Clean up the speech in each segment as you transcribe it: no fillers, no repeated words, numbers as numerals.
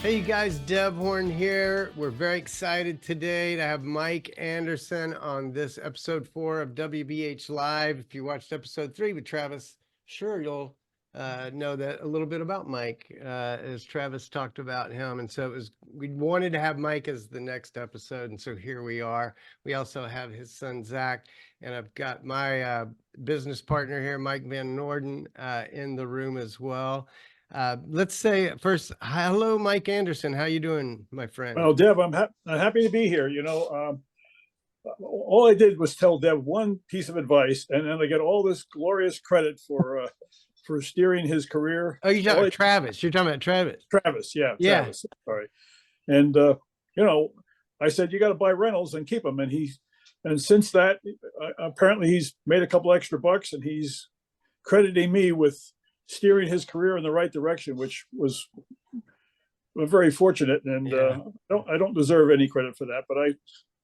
Hey, you guys, Deb Horn here. We're very excited today to have Mike Anderson on this episode 4 of WBH Live. If you watched episode 3 with Travis, sure, you'll know that a little bit about Mike as Travis talked about him. And so we wanted to have Mike as the next episode. And so here we are. We also have his son, Zach, and I've got my business partner here, Mike Van Norden, in the room as well. Let's say first, hello, Mike Anderson. How you doing, my friend? Well, Deb, I'm happy to be here. All I did was tell Deb one piece of advice, and then I get all this glorious credit for steering his career. Oh, you're talking about Travis. You're talking about Travis. Travis, yeah. Travis. Sorry. And I said you got to buy rentals and keep them, and since that, apparently he's made a couple extra bucks, and he's crediting me with steering his career in the right direction, which was very fortunate. And I don't deserve any credit for that, but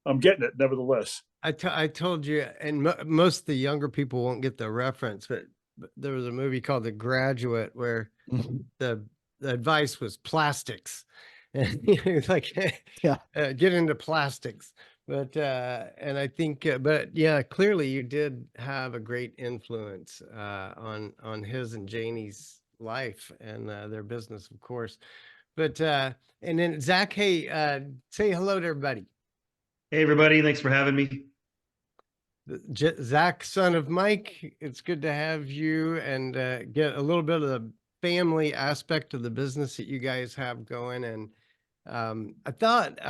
I'm getting it nevertheless. I told you, and most of the younger people won't get the reference, but there was a movie called The Graduate where the advice was plastics, and like get into plastics. But and I think, but yeah, clearly you did have a great influence on his and Janie's life and their business, of course. But and then Zach, hey, say hello to everybody. Hey, everybody! Thanks for having me. Zach, son of Mike, it's good to have you and get a little bit of the family aspect of the business that you guys have going. And I thought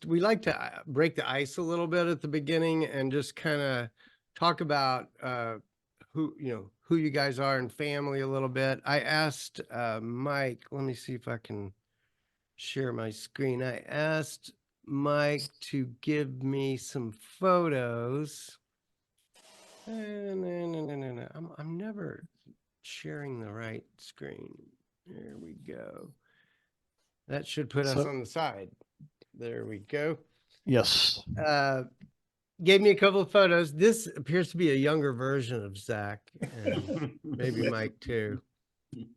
we like to break the ice a little bit at the beginning and just kind of talk about who you guys are and family a little bit. I asked Mike, let me see if I can share my screen. I asked Mike to give me some photos. No. I'm never sharing the right screen. There we go. That should put us on the side. There we go. Yes. Gave me a couple of photos. This appears to be a younger version of Zach, and maybe Mike too.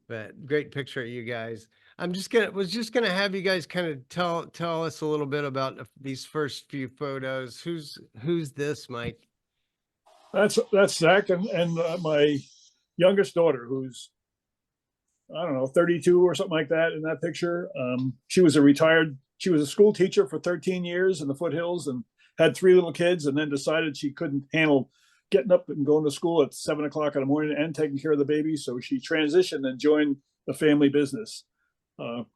But great picture of you guys. Was just gonna have you guys kind of tell us a little bit about these first few photos. Who's this, Mike? That's Zach and my youngest daughter, who's I don't know 32 or something like that in that picture. She was a school teacher for 13 years in the foothills and had 3 little kids, and then decided she couldn't handle getting up and going to school at 7 o'clock in the morning and taking care of the baby. So she transitioned and joined the family business.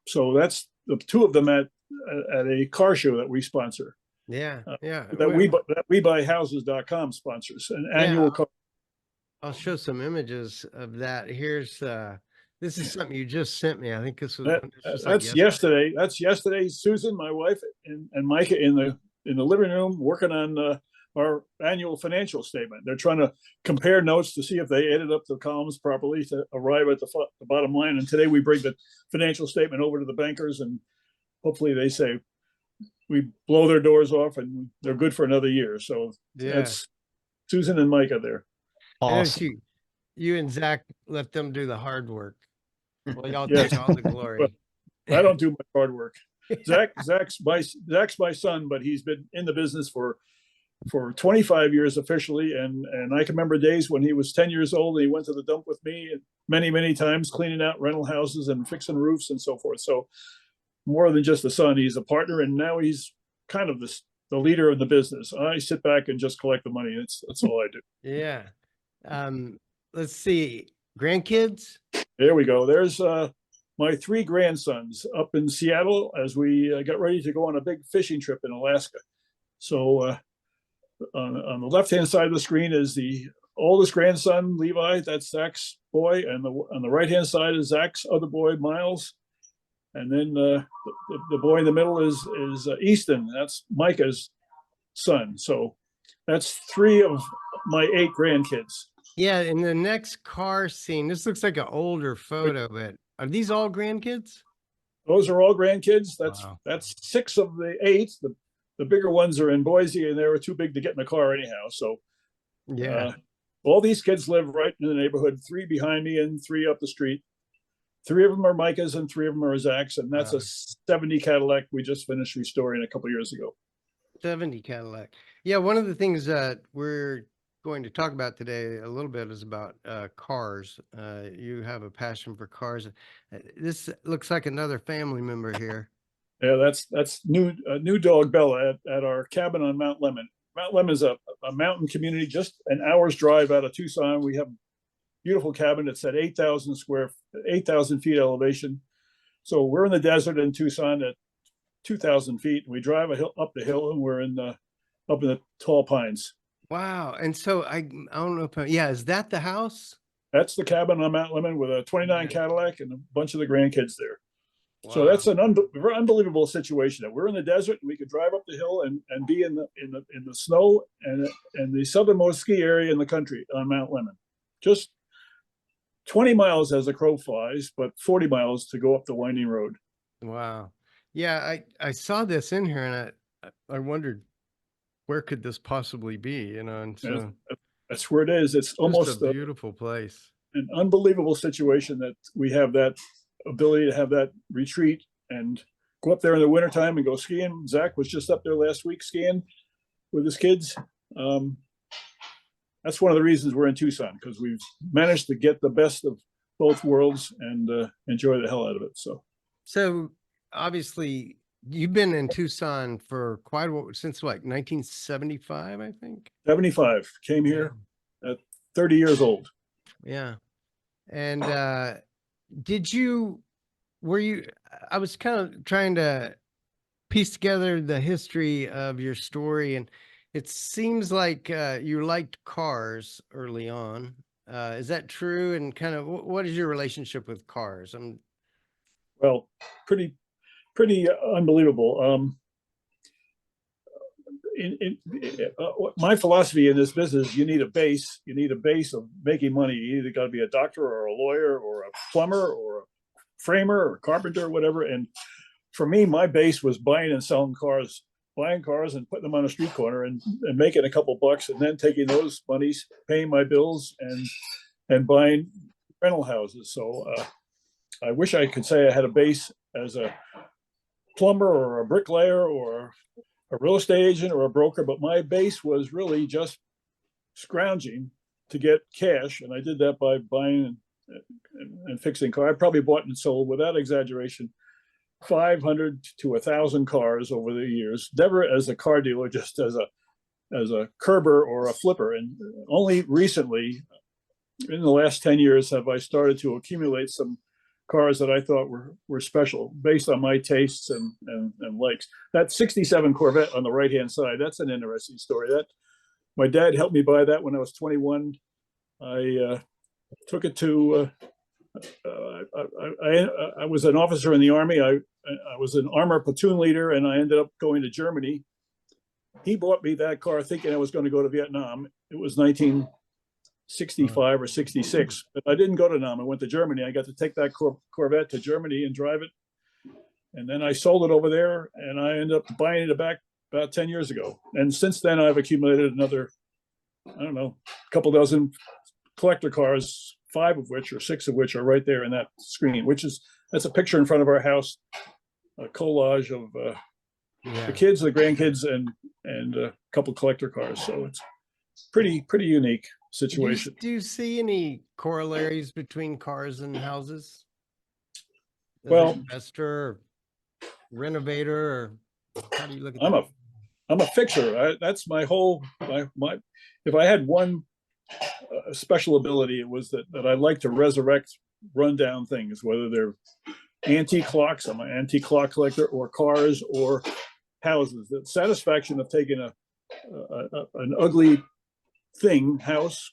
So that's the 2 of them at a car show that we sponsor. That WeBuyHouses.com sponsors an annual car. I'll show some images of that. Here's this is something you just sent me. I think this was that's yesterday. That's yesterday. Susan, my wife, and Micah in the living room working on our annual financial statement. They're trying to compare notes to see if they added up the columns properly to arrive at the bottom line. And today we bring the financial statement over to the bankers, and hopefully they say we blow their doors off and they're good for another year. So that's Susan and Micah there. Awesome. You and Zach let them do the hard work. Well, y'all take all the glory. I don't do much hard work. Zach's my son, but he's been in the business for 25 years officially, and I can remember days when he was 10 years old and he went to the dump with me many times, cleaning out rental houses and fixing roofs and so forth. So more than just a son, he's a partner, and now he's kind of the leader of the business. I sit back and just collect the money. That's all I do. Yeah. Let's see, grandkids. There we go. There's my 3 grandsons up in Seattle as we got ready to go on a big fishing trip in Alaska. So on the left-hand side of the screen is the oldest grandson, Levi. That's Zach's boy. And on the right-hand side is Zach's other boy, Miles. And then the boy in the middle is Easton. That's Micah's son. So that's 3 of my 8 grandkids. Yeah, in the next car scene, this looks like an older photo, but are these all grandkids? Those are all grandkids. That's 6 of the 8. The bigger ones are in Boise, and they were too big to get in the car anyhow. So all these kids live right in the neighborhood, 3 behind me and 3 up the street. 3 of them are Micah's and 3 of them are Zach's, and that's Wow. a 70 Cadillac we just finished restoring a couple years ago. 70 Cadillac. Yeah, one of the things that we're going to talk about today a little bit is about cars. You have a passion for cars. This looks like another family member here. Yeah, that's new dog Bella at our cabin on Mount Lemon. Mount Lemon is a mountain community just an hour's drive out of Tucson. We have a beautiful cabin that's at 8,000 feet elevation. So we're in the desert in Tucson at 2,000 feet. We drive up the hill and we're up in the tall pines. Wow. And so I don't know if, yeah, is that the house? That's the cabin on Mount Lemon with a 29 Cadillac and a bunch of the grandkids there. Wow. So that's an unbelievable situation that we're in the desert and we could drive up the hill and be in the snow and the southernmost ski area in the country on Mount Lemon. Just 20 miles as a crow flies, but 40 miles to go up the winding road. Wow. Yeah, I saw this in here and I wondered where could this possibly be, you know, and so that's where it is. It's almost a beautiful place. An unbelievable situation that we have that ability to have that retreat and go up there in the wintertime and go skiing. Zach was just up there last week skiing with his kids. That's one of the reasons we're in Tucson, because we've managed to get the best of both worlds and enjoy the hell out of it. So obviously you've been in Tucson for quite a while, since what, 1975, I think? 75, came here at 30 years old. Yeah. And I was kind of trying to piece together the history of your story, and it seems like you liked cars early on. Is that true? And kind of what is your relationship with cars? Well, pretty unbelievable. My philosophy in this business, you need a base. You need a base of making money. You either got to be a doctor or a lawyer or a plumber or a framer or a carpenter or whatever. And for me, my base was buying and selling cars, buying cars and putting them on a street corner and making a couple bucks, and then taking those monies, paying my bills and buying rental houses. So I wish I could say I had a base as a plumber or a bricklayer or a real estate agent or a broker, but my base was really just scrounging to get cash. And I did that by buying and fixing cars. I probably bought and sold, without exaggeration, 500 to 1,000 cars over the years, never as a car dealer, just as a curber or a flipper. And only recently, in the last 10 years, have I started to accumulate some cars that I thought were special based on my tastes and likes. That 67 Corvette on the right-hand side, that's an interesting story. That my dad helped me buy that when I was 21. I took it to, I was an officer in the Army. I was an armor platoon leader, and I ended up going to Germany. He bought me that car thinking I was going to go to Vietnam. It was 1965 or 66, but I didn't go to Nam. I went to Germany. I got to take that Corvette to Germany and drive it. And then I sold it over there, and I ended up buying it back about 10 years ago. And since then, I've accumulated another, I don't know, a couple dozen collector cars, 5 of which or 6 of which are right there in that screen, that's a picture in front of our house, a collage of the kids, the grandkids, and a couple collector cars. So it's pretty unique situation. Do you see any corollaries between cars and houses? Well, investor, or renovator, or how do you look at I'm that? I'm a fixer. That's my whole my. If I had one special ability, it was that I like to resurrect rundown things, whether they're antique clocks. I'm an antique clock collector, or cars, or houses. The satisfaction of taking an ugly thing, house,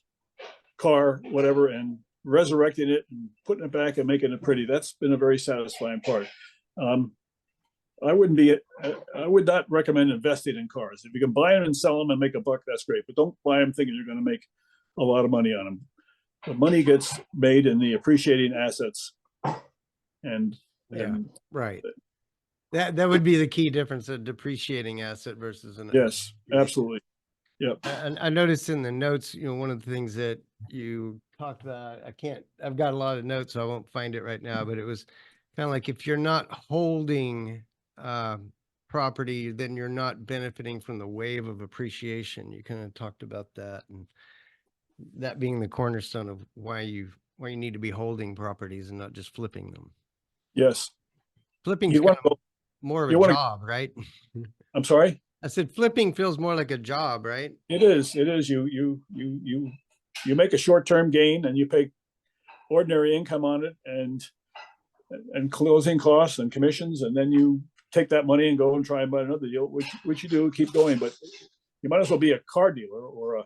car, whatever, and resurrecting it and putting it back and making it pretty. That's been a very satisfying part. I would not recommend investing in cars. If you can buy them and sell them and make a buck, that's great. But don't buy them thinking you're going to make a lot of money on them. The money gets made in the appreciating assets. Right. That would be the key difference: a depreciating asset versus an. Yes, absolutely. Yep. And I noticed in the notes, one of the things that you talked about, I've got a lot of notes, so I won't find it right now, but it was kind of like if you're not holding property, then you're not benefiting from the wave of appreciation. You kind of talked about that, and that being the cornerstone of why you need to be holding properties and not just flipping them. Yes. Flipping's You kind want of to, more of you a want to, job, right? I'm sorry. I said flipping feels more like a job, right? It is. You make a short-term gain and you pay ordinary income on it and closing costs and commissions, and then you take that money and go and try and buy another deal, which you do, keep going. But you might as well be a car dealer or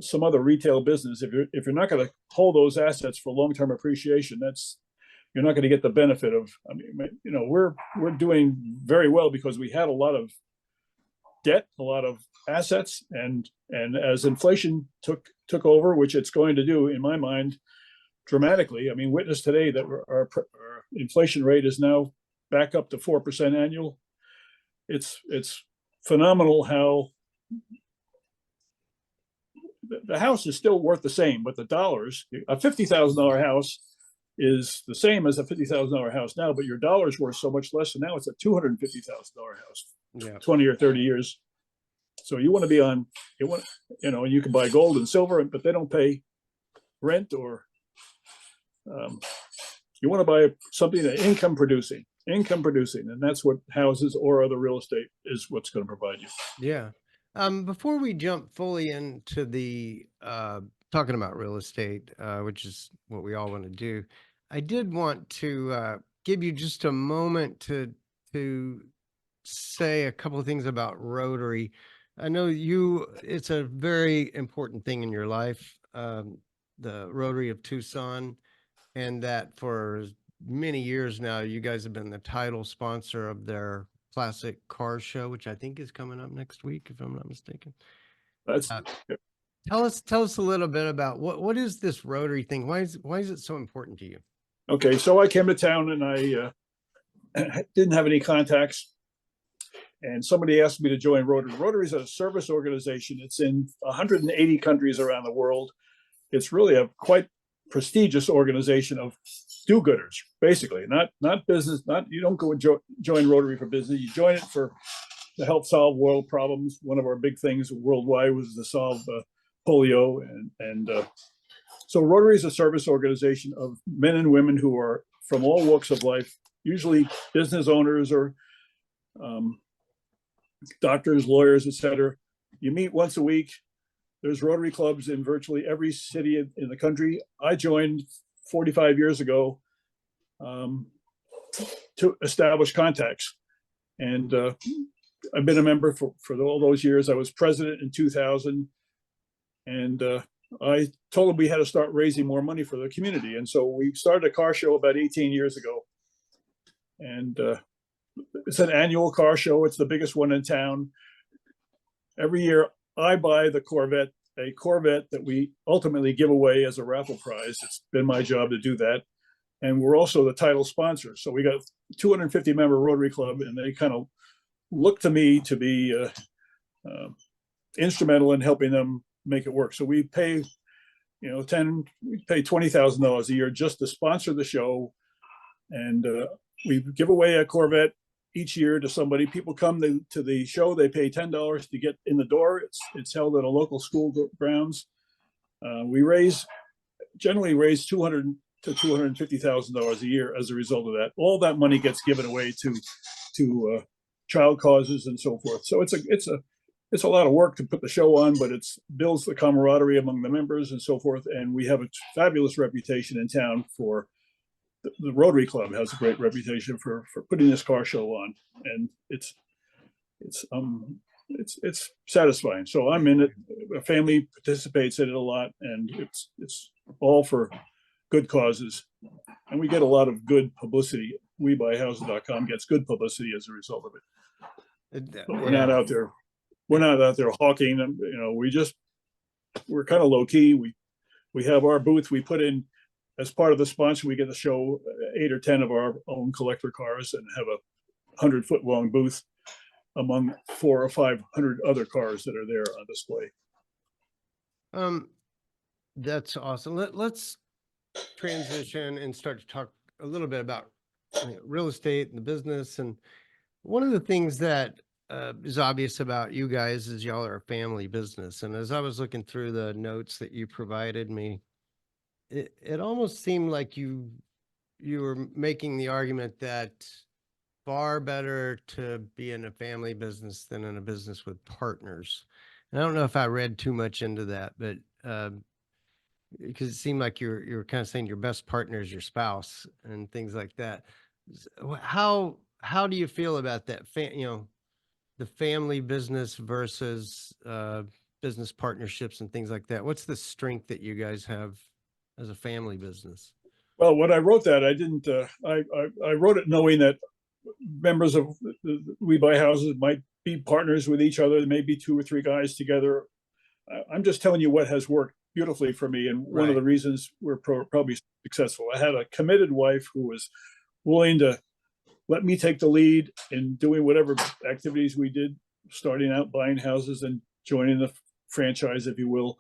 some other retail business. If you're not going to hold those assets for long-term appreciation, you're not going to get the benefit of. I mean, we're doing very well because we had a lot of debt, a lot of assets, and as inflation took over, which it's going to do in my mind dramatically. I mean, witness today that our inflation rate is now back up to 4% annual. It's phenomenal how the house is still worth the same, but the dollars, a $50,000 house is the same as a $50,000 house now, but your dollar's worth so much less, and now it's a $250,000 house. Yeah. 20 or 30 years. So you want to be on, you can buy gold and silver, but they don't pay rent or you want to buy something that income producing, and that's what houses or other real estate is what's going to provide you. Yeah. Before we jump fully into the talking about real estate, which is what we all want to do, I did want to give you just a moment to say a couple of things about Rotary. I know it's a very important thing in your life, the Rotary of Tucson, and that for many years now, you guys have been the title sponsor of their classic car show, which I think is coming up next week, if I'm not mistaken. That's Tell us a little bit about what is this Rotary thing? Why is it so important to you? okay. So I came to town and I didn't have any contacts, and somebody asked me to join Rotary. Rotary is a service organization. It's in 180 countries around the world. It's really a quite prestigious organization of do-gooders, basically, not business. You don't go and join Rotary for business. You join it to help solve world problems. One of our big things worldwide was to solve polio, and so Rotary is a service organization of men and women who are from all walks of life, usually business owners or doctors, lawyers, etc. You meet once a week. There's Rotary clubs in virtually every city in the country. I joined 45 years ago to establish contacts. And I've been a member for all those years. I was president in 2000. And I told them we had to start raising more money for the community. And so we started a car show about 18 years ago. And it's an annual car show. It's the biggest one in town. Every year, I buy a Corvette that we ultimately give away as a raffle prize. It's been my job to do that. And we're also the title sponsor. So we got a 250 member Rotary Club, and they kind of look to me to be instrumental in helping them make it work. So we pay, $20,000 a year just to sponsor the show. And we give away a Corvette each year to somebody. People come to the show, they pay $10 to get in the door. It's held at a local school grounds. We generally raise $200,000 to $250,000 a year as a result of that. All that money gets given away to child causes and so forth. So it's a lot of work to put the show on, but it builds the camaraderie among the members and so forth. And we have a fabulous reputation in town for the Rotary Club has a great reputation for putting this car show on, and it's satisfying. So I'm in it. A family participates in it a lot, and it's all for good causes, and we get a lot of good publicity. WeBuyHouses.com gets good publicity as a result of it. But we're not out there. We're not out there hawking. We're kind of low key. We have our booth. We put in. As part of the sponsor, we get to show 8 or 10 of our own collector cars and have a 100-foot long booth among 400 or 500 other cars that are there on display. That's awesome. Let's transition and start to talk a little bit about real estate and the business. And one of the things that is obvious about you guys is y'all are a family business. And as I was looking through the notes that you provided me, it almost seemed like you were making the argument that far better to be in a family business than in a business with partners. And I don't know if I read too much into that, but because it seemed like you're kind of saying your best partner is your spouse and things like that. How do you feel about that? The family business versus business partnerships and things like that. What's the strength that you guys have as a family business? Well, when I wrote that, I didn't. I wrote it knowing that members of We Buy Houses might be partners with each other. There may be 2 or 3 guys together. I'm just telling you what has worked beautifully for me, and one of the reasons we're probably successful. I had a committed wife who was willing to let me take the lead in doing whatever activities we did, starting out buying houses and joining the franchise, if you will.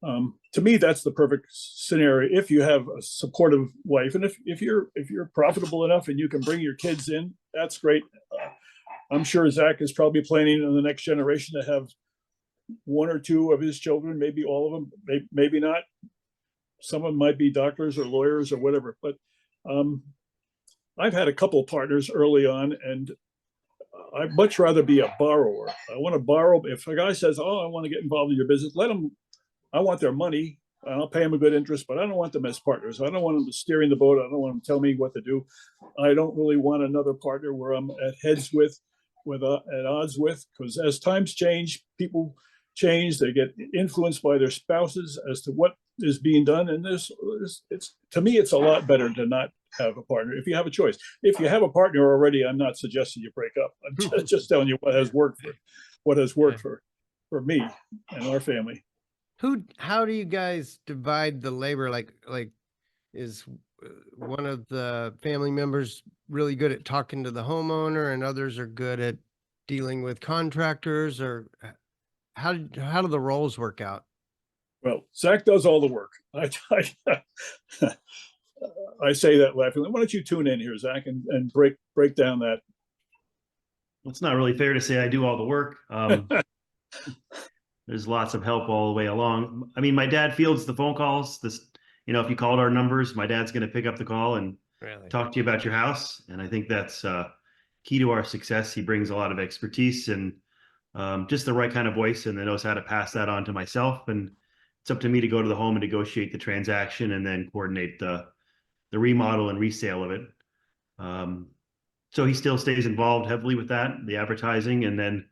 To me, that's the perfect scenario. If you have a supportive wife, and if you're profitable enough and you can bring your kids in, that's great. I'm sure Zach is probably planning on the next generation to have 1 or 2 of his children, maybe all of them, maybe not. Some of them might be doctors or lawyers or whatever. But I've had a couple partners early on, and I'd much rather be a borrower. I want to borrow. If a guy says, "Oh, I want to get involved in your business," let them. I want their money. I'll pay them a good interest, but I don't want them as partners. I don't want them steering the boat. I don't want them to tell me what to do. I don't really want another partner where I'm at heads with at odds with, because as times change, people change. They get influenced by their spouses as to what is being done. And it's to me, it's a lot better to not have a partner if you have a choice. If you have a partner already, I'm not suggesting you break up. I'm just telling you what has worked for me and our family. How do you guys divide the labor? Like is one of the family members really good at talking to the homeowner and others are good at dealing with contractors, or how do the roles work out? Well, Zach does all the work. I say that laughingly. Why don't you tune in here, Zach, and break down that? Well, it's not really fair to say I do all the work. There's lots of help all the way along. I mean, my dad fields the phone calls. If you called our numbers, my dad's going to pick up the call and talk to you about your house. And I think that's key to our success. He brings a lot of expertise and just the right kind of voice, and then knows how to pass that on to myself. And it's up to me to go to the home and negotiate the transaction and then coordinate the remodel and resale of it. So he still stays involved heavily with that, the advertising, and then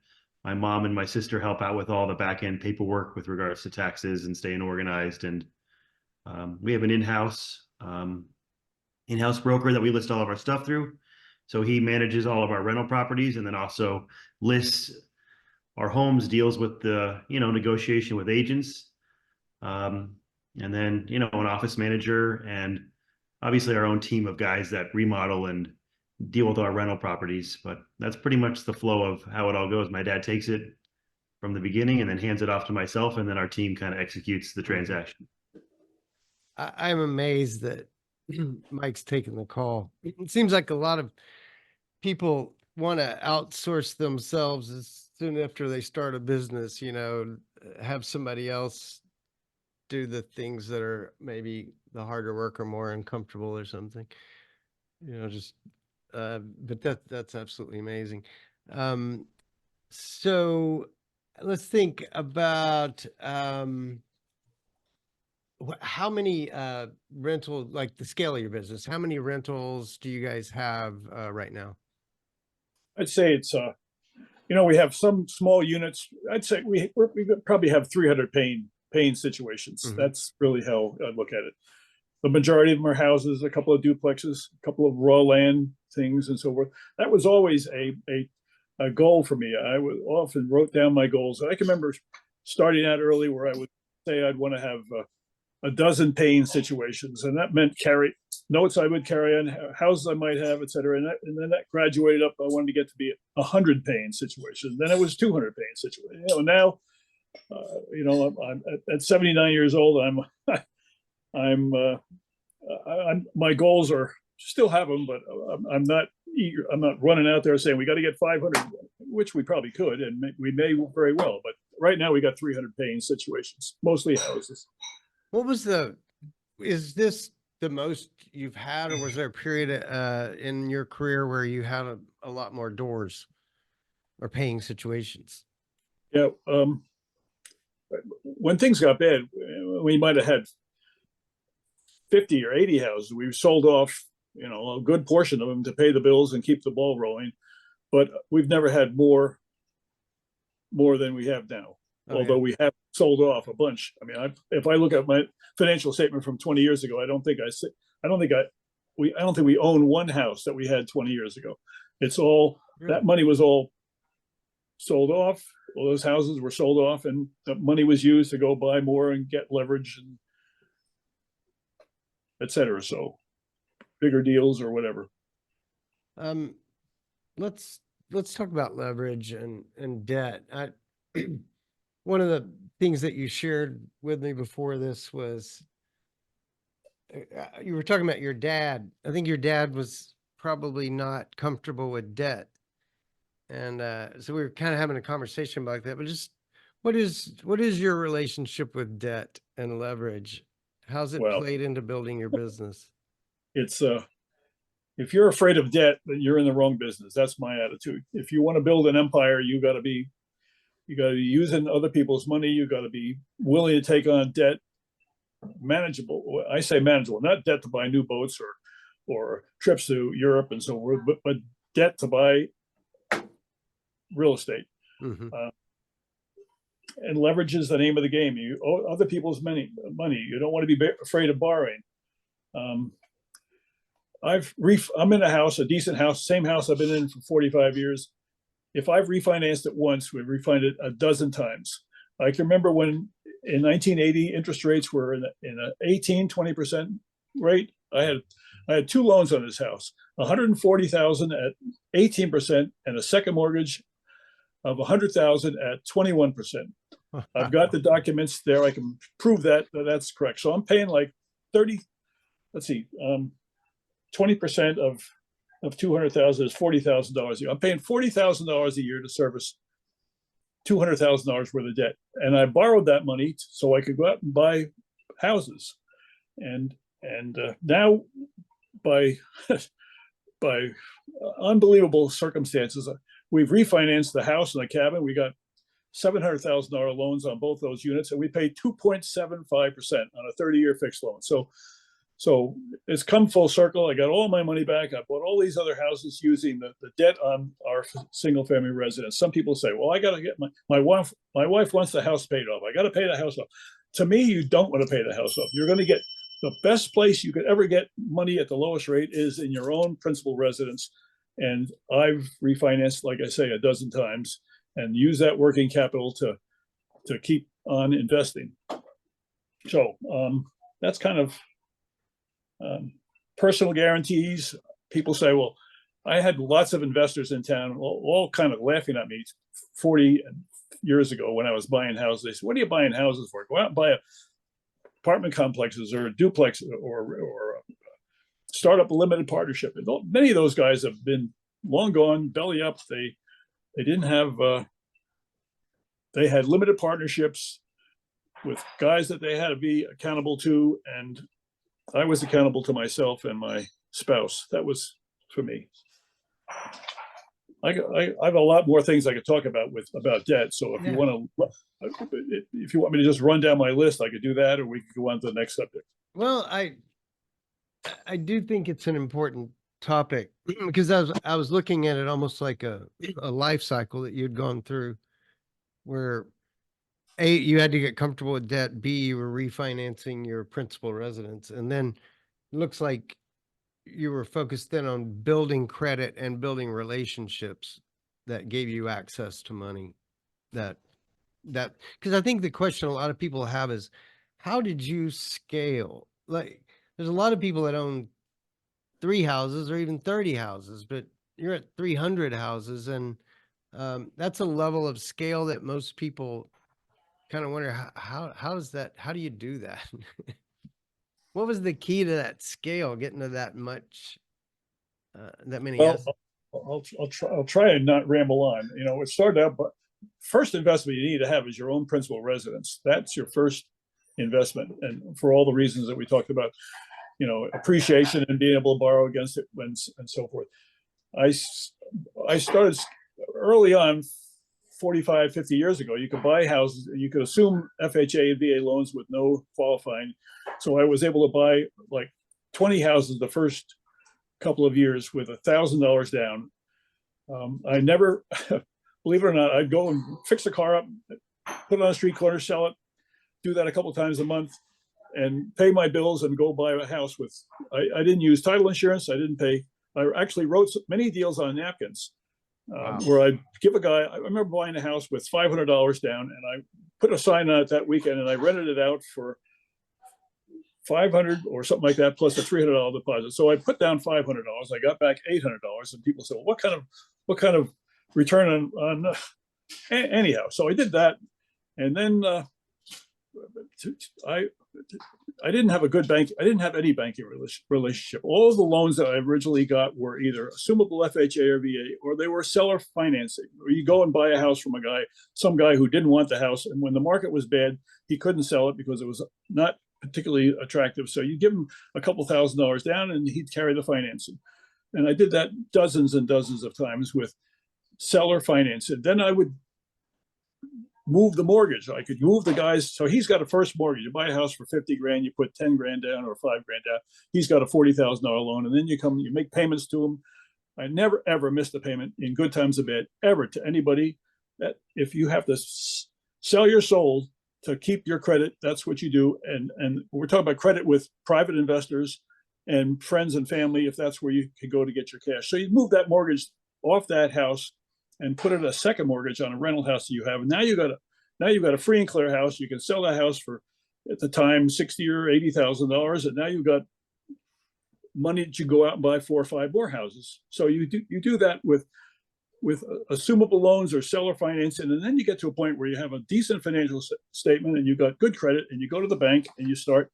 my mom and my sister help out with all the back end paperwork with regards to taxes and staying organized. And we have an in-house broker that we list all of our stuff through. So he manages all of our rental properties and then also lists our homes, deals with the, negotiation with agents. And then, an office manager and obviously our own team of guys that remodel and deal with our rental properties. But that's pretty much the flow of how it all goes. My dad takes it from the beginning and then hands it off to myself, and then our team kind of executes the transaction. I'm amazed that Mike's taking the call. It seems like a lot of people want to outsource themselves as soon after they start a business, have somebody else do the things that are maybe the harder work or more uncomfortable or something, but that's absolutely amazing. So let's think about how many rental, like the scale of your business, how many rentals do you guys have right now? I'd say it's we have some small units. I'd say we probably have 300 paying situations. Mhm. That's really how I look at it. The majority of them are houses, a couple of duplexes, a couple of raw land things, and so forth. That was always a goal for me. I would often wrote down my goals. I can remember starting out early where I would say I'd want to have a dozen paying situations, and that meant notes I would carry on houses I might have, et cetera. And then that graduated up. I wanted to get to be 100 paying situations. Then it was 200 paying situations. Now You know, I'm at 79 years old. My goals are still have them, but I'm not eager. I'm not running out there saying we got to get 500, which we probably could, and we may very well. But right now we got 300 paying situations, mostly houses. What was is this the most you've had, or was there a period in your career where you had a lot more doors or paying situations? Yeah. When things got bad, we might have had 50 or 80 houses. We sold off, you know, a good portion of them to pay the bills and keep the ball rolling. But we've never had more than we have now. Oh, although yeah. we have sold off a bunch. I mean, if I look at my financial statement from 20 years ago, I don't think we own one house that we had 20 years ago. It's all Really? that money was all sold off. All those houses were sold off, and the money was used to go buy more and get leverage and et cetera. So bigger deals or whatever. Let's talk about leverage and debt. One of the things that you shared with me before this was you were talking about your dad. I think your dad was probably not comfortable with debt. And so we were kind of having a conversation about that, but just what is your relationship with debt and leverage? How's it Well, played into building your business? It's if you're afraid of debt, then you're in the wrong business. That's my attitude. If you want to build an empire, you got to be using other people's money. You got to be willing to take on debt, manageable. I say manageable, not debt to buy new boats or trips to Europe and so forth, but debt to buy real estate. Mm-hmm. And leverage is the name of the game. You owe other people's money. You don't want to be afraid of borrowing. I'm in a decent house, same house I've been in for 45 years. If I've refinanced it once, we've refinanced it a dozen times. I can remember when in 1980 interest rates were in an 18-20% rate. I had two loans on this house, $140,000 at 18% and a second mortgage of $100,000 at 21%. I've got the documents there. I can prove that's correct. So I'm paying like 20% of 200,000 is $40,000 a year. I'm paying $40,000 a year to service $200,000 worth of debt, and I borrowed that money so I could go out and buy houses. And now, by unbelievable circumstances, we've refinanced the house and the cabin. We got $700,000 loans on both those units, and we paid 2.75% on a 30-year fixed loan. So it's come full circle. I got all my money back. I bought all these other houses using the debt on our single family residence. Some people say, well, I got to get my wife wants the house paid off. I got to pay the house off. To me, you don't want to pay the house off. You're going to get the best place you could ever get money at the lowest rate is in your own principal residence. And I've refinanced, like I say, a dozen times and use that working capital to keep on investing. So that's kind of personal guarantees. People say, well, I had lots of investors in town, all kind of laughing at me 40 years ago when I was buying houses. They said, what are you buying houses for? Go out and buy apartment complexes or a duplex or start up a limited partnership. And many of those guys have been long gone, belly up. They didn't have, they had limited partnerships with guys that they had to be accountable to, and I was accountable to myself and my spouse. That was for me. I have a lot more things I could talk about debt. So if you want me to just run down my list, I could do that, or we could go on to the next subject. Well, I do think it's an important topic because I was looking at it almost like a life cycle that you'd gone through, where A, you had to get comfortable with debt, B, you were refinancing your principal residence, and then it looks like you were focused then on building credit and building relationships that gave you access to money. That because I think the question a lot of people have is, how did you scale? Like, there's a lot of people that own 3 houses or even 30 houses, but you're at 300 houses, and that's a level of scale that most people kind of wonder how's that? How do you do that? What was the key to that scale, getting to that much, that many Well, assets? I'll try and not ramble on. You know, it started out, but first investment you need to have is your own principal residence. That's your first investment, and for all the reasons that we talked about, you know, appreciation and being able to borrow against it and so forth. I started early on, 45, 50 years ago. You could buy houses and you could assume FHA and VA loans with no qualifying. So I was able to buy like 20 houses the first couple of years with $1,000 down. I never, believe it or not, I'd go and fix the car up, put it on a street corner, sell it, do that a couple of times a month, and pay my bills and go buy a house with. I didn't use title insurance. I didn't pay. I actually wrote many deals on napkins, where I'd give a guy. I remember buying a house with $500 down, and I put a sign on it that weekend, and I rented it out for $500 or something like that, plus a $300 deposit. So I put down $500. I got back $800, and people said, well, what kind of return on anyhow? So I did that, and then I didn't have a good bank. I didn't have any banking relationship. All of the loans that I originally got were either assumable FHA or VA, or they were seller financing. Or you go and buy a house from some guy who didn't want the house, and when the market was bad, he couldn't sell it because it was not particularly attractive. So you give him a couple $1,000s down, and he'd carry the financing. And I did that dozens and dozens of times with seller financing. Then I would move the mortgage. I could move the guys. So he's got a first mortgage. You buy a house for 50 grand, you put 10 grand down or 5 grand down. He's got a $40,000 loan. And then you make payments to him. I never, ever missed a payment in good times or bad, ever, to anybody. That if you have to sell your soul to keep your credit, that's what you do. And we're talking about credit with private investors and friends and family, if that's where you can go to get your cash. So you move that mortgage off that house and put it a second mortgage on a rental house that you have. And now you've got a free and clear house. You can sell that house for, at the time, $60,000 or $80,000, and now you've got money to go out and buy 4 or 5 more houses. So you do that with assumable loans or seller financing, and then you get to a point where you have a decent financial statement and you've got good credit, and you go to the bank and you start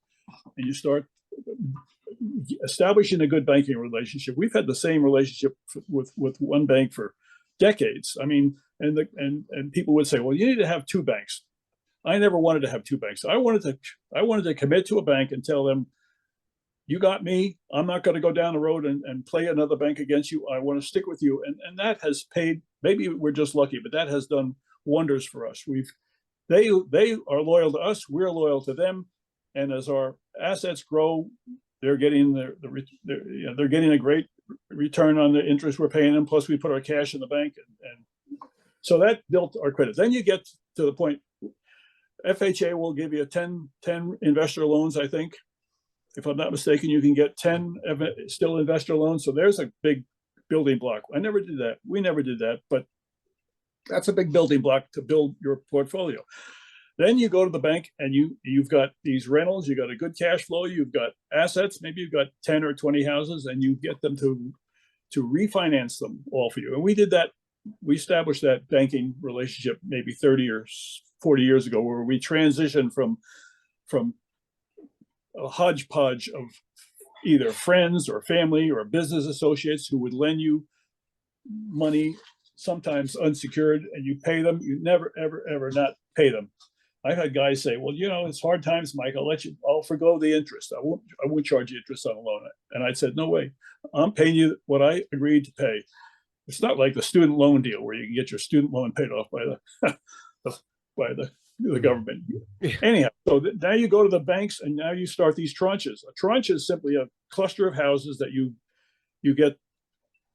establishing a good banking relationship. We've had the same relationship with one bank for decades. I mean, and people would say, well, you need to have 2 banks. I never wanted to have 2 banks. I wanted to commit to a bank and tell them, you got me. I'm not going to go down the road and play another bank against you. I want to stick with you. And that has paid, maybe we're just lucky, but that has done wonders for us. They are loyal to us. We're loyal to them. And as our assets grow, they're getting they're getting a great return on the interest we're paying them. Plus we put our cash in the bank. And so that built our credit. Then you get to the point, FHA will give you 10 investor loans, I think. If I'm not mistaken, you can get 10 still investor loans. So there's a big building block. I never did that. We never did that, but that's a big building block to build your portfolio. Then you go to the bank and you've got these rentals, you got a good cash flow, you've got assets, maybe you've got 10 or 20 houses, and you get them to refinance them all for you. And we did that. We established that banking relationship maybe 30 or 40 years ago, where we transitioned from a hodgepodge of either friends or family or business associates who would lend you money, sometimes unsecured, and you pay them. You never, ever, ever not pay them. I've had guys say, well, it's hard times, Mike. I'll forgo the interest. I won't charge you interest on a loan. And I said, no way. I'm paying you what I agreed to pay. It's not like the student loan deal where you can get your student loan paid off by the government. Anyhow, so now you go to the banks and now you start these tranches. A tranche is simply a cluster of houses that you get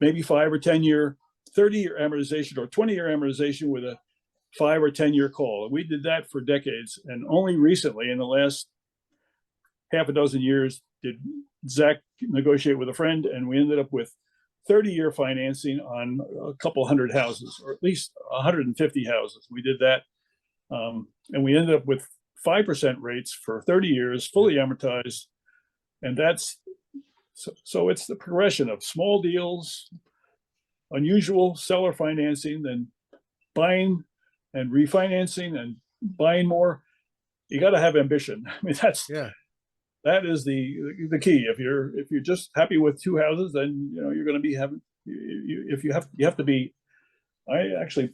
maybe 5 or 10 year, 30-year amortization or 20-year amortization with a 5 or 10 year call. And we did that for decades. And only recently, in the last half a dozen years, did Zach negotiate with a friend, and we ended up with 30-year financing on a couple hundred houses, or at least 150 houses. We did that. And we ended up with 5% rates for 30 years, fully amortized. And that's, so it's the progression of small deals, unusual seller financing, then buying and refinancing and buying more, you got to have ambition. I mean, that is the key. If you're just happy with two houses, then you're going to be having. If you have to be. I actually,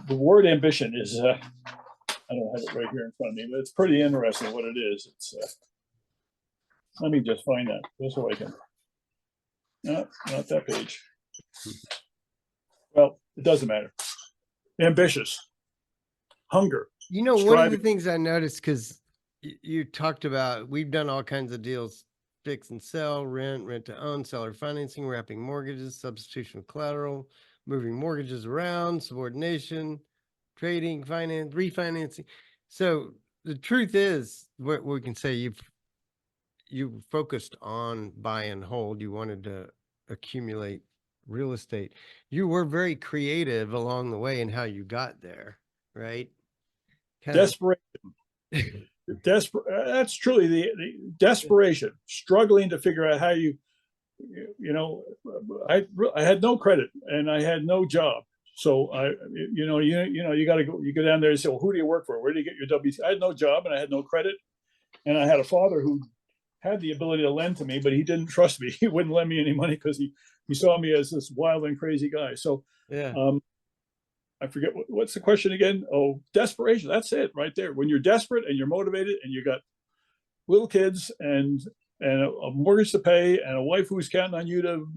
the word ambition is. I don't have it right here in front of me, but it's pretty interesting what it is. It's. Let me just find that just so I can. No, not that page. Well, it doesn't matter. Ambitious, hunger. One of the things I noticed, because you talked about, we've done all kinds of deals: fix and sell, rent to own, seller financing, wrapping mortgages, substitution of collateral, moving mortgages around, subordination, trading, finance, refinancing. So the truth is, what we can say, you focused on buy and hold. You wanted to accumulate real estate. You were very creative along the way in how you got there, right? Desperation. That's truly the desperation, struggling to figure out how I had no credit and I had no job. So you got to go, you go down there and say, well, who do you work for? Where do you get your W? I had no job and I had no credit. And I had a father who had the ability to lend to me, but he didn't trust me. He wouldn't lend me any money because he saw me as this wild and crazy guy. So, I forget what's the question again. Oh, desperation. That's it right there. When you're desperate and you're motivated and you got little kids and a mortgage to pay and a wife who's counting on you to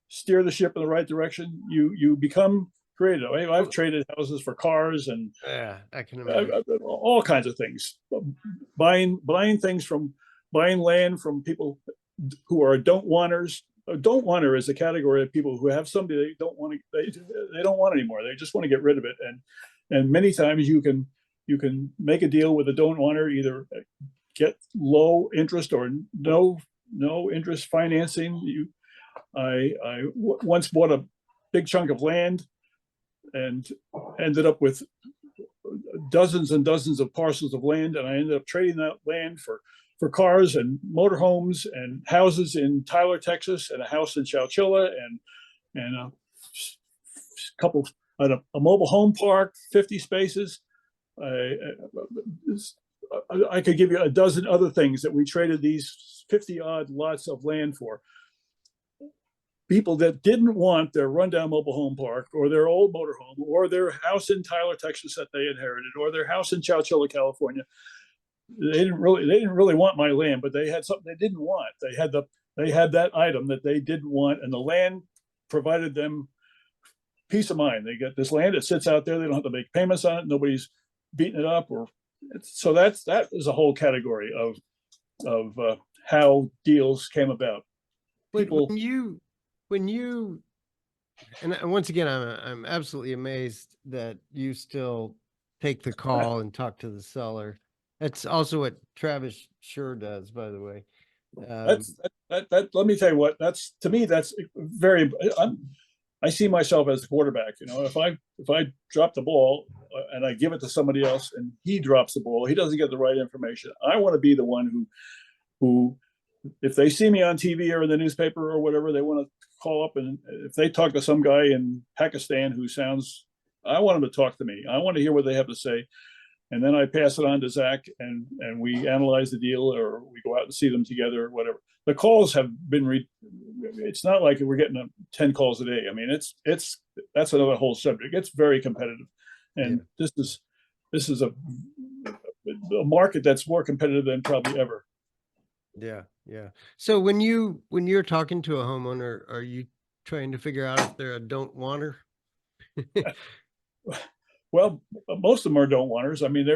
steer the ship in the right direction, you become creative. I've traded houses for cars and I can imagine all kinds of things. Buying land from people who are don't wanters. A don't wanter is a category of people who have somebody they don't want anymore. They just want to get rid of it. And many times you can make a deal with a don't wanter, either get low interest or no interest financing. I once bought a big chunk of land and ended up with dozens and dozens of parcels of land, and I ended up trading that land for cars and motorhomes and houses in Tyler, Texas, and a house in Chowchilla, and a couple at a mobile home park, 50 spaces. I could give you a dozen other things that we traded these 50 odd lots of land for. People that didn't want their rundown mobile home park or their old motorhome or their house in Tyler, Texas that they inherited, or their house in Chowchilla, California. They didn't really want my land, but they had something they didn't want. They had that item that they didn't want, and the land provided them peace of mind. They get this land, it sits out there, they don't have to make payments on it, nobody's beating it up, so that is a whole category of how deals came about. People, when you and once again, I'm absolutely amazed that you still take the call and talk to the seller. That's also what Travis Sure does, by the way. Let me tell you what, to me that's very. I see myself as the quarterback. If I drop the ball and I give it to somebody else and he drops the ball, he doesn't get the right information. I want to be the one who, if they see me on TV or in the newspaper or whatever, they want to call up, and if they talk to some guy in Pakistan I want them to talk to me. I want to hear what they have to say. And then I pass it on to Zach, and we analyze the deal, or we go out and see them together, or whatever. The calls have been. It's not like we're getting 10 calls a day. I mean, that's another whole subject. It's very competitive, and this is a market that's more competitive than probably ever. Yeah. So when you're talking to a homeowner, are you trying to figure out if they're a don't wanter? Well, most of them are don't wanters. I mean,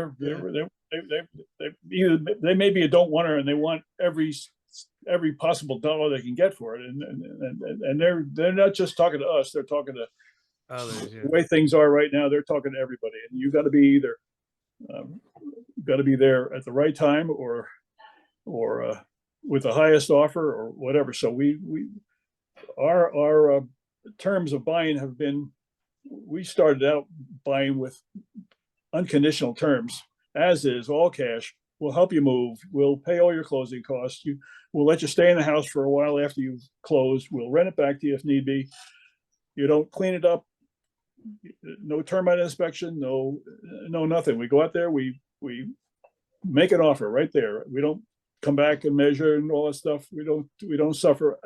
they may be a don't wanter and they want every possible dollar they can get for it, and they're not just talking to us. They're talking to others. The way things are right now, they're talking to everybody, and you got to be either got to be there at the right time or with the highest offer or whatever. So our terms of buying have been. We started out buying with unconditional terms, as is, all cash. We'll help you move. We'll pay all your closing costs. We'll let you stay in the house for a while after you've closed. We'll rent it back to you if need be. You don't clean it up. no termite inspection, no nothing. We go out there, we make an offer right there. We don't come back and measure and all that stuff. We don't suffer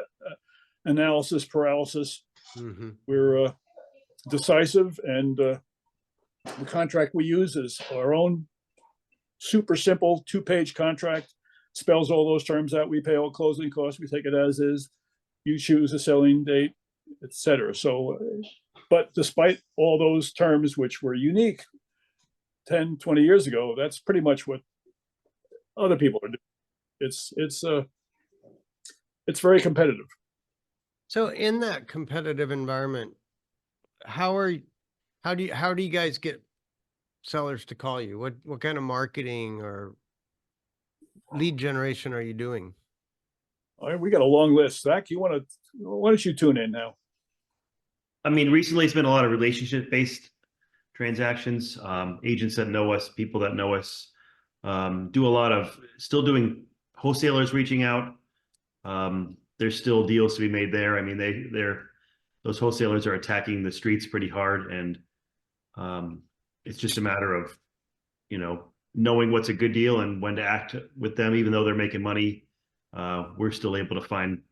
analysis paralysis. Mm-hmm. We're decisive, and the contract we use is our own super simple 2-page contract. Spells all those terms out. We pay all closing costs. We take it as is. You choose a selling date, etc. So, but despite all those terms, which were unique 10, 20 years ago, that's pretty much what other people are doing. It's very competitive. So in that competitive environment, how do you guys get sellers to call you? What kind of marketing or lead generation are you doing? All right, we got a long list. Zach, why don't you tune in now? I mean, recently it's been a lot of relationship-based transactions. Agents that know us, people that know us, do a lot of still doing wholesalers reaching out. There's still deals to be made there. I mean, those wholesalers are attacking the streets pretty hard, and it's just a matter of, knowing what's a good deal and when to act with them, even though they're making money. We're still able to find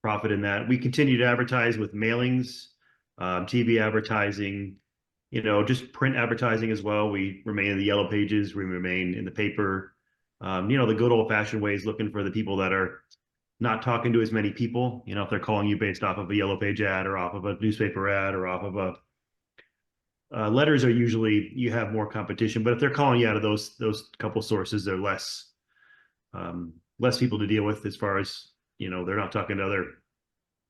profit in that. We continue to advertise with mailings, TV advertising, just print advertising as well. We remain in the yellow pages. We remain in the paper. The good old fashioned ways, looking for the people that are not talking to as many people. If they're calling you based off of a yellow page ad or off of a newspaper ad or off of a letters are usually, you have more competition, but if they're calling you out of those couple sources, they're less people to deal with as far as, they're not talking to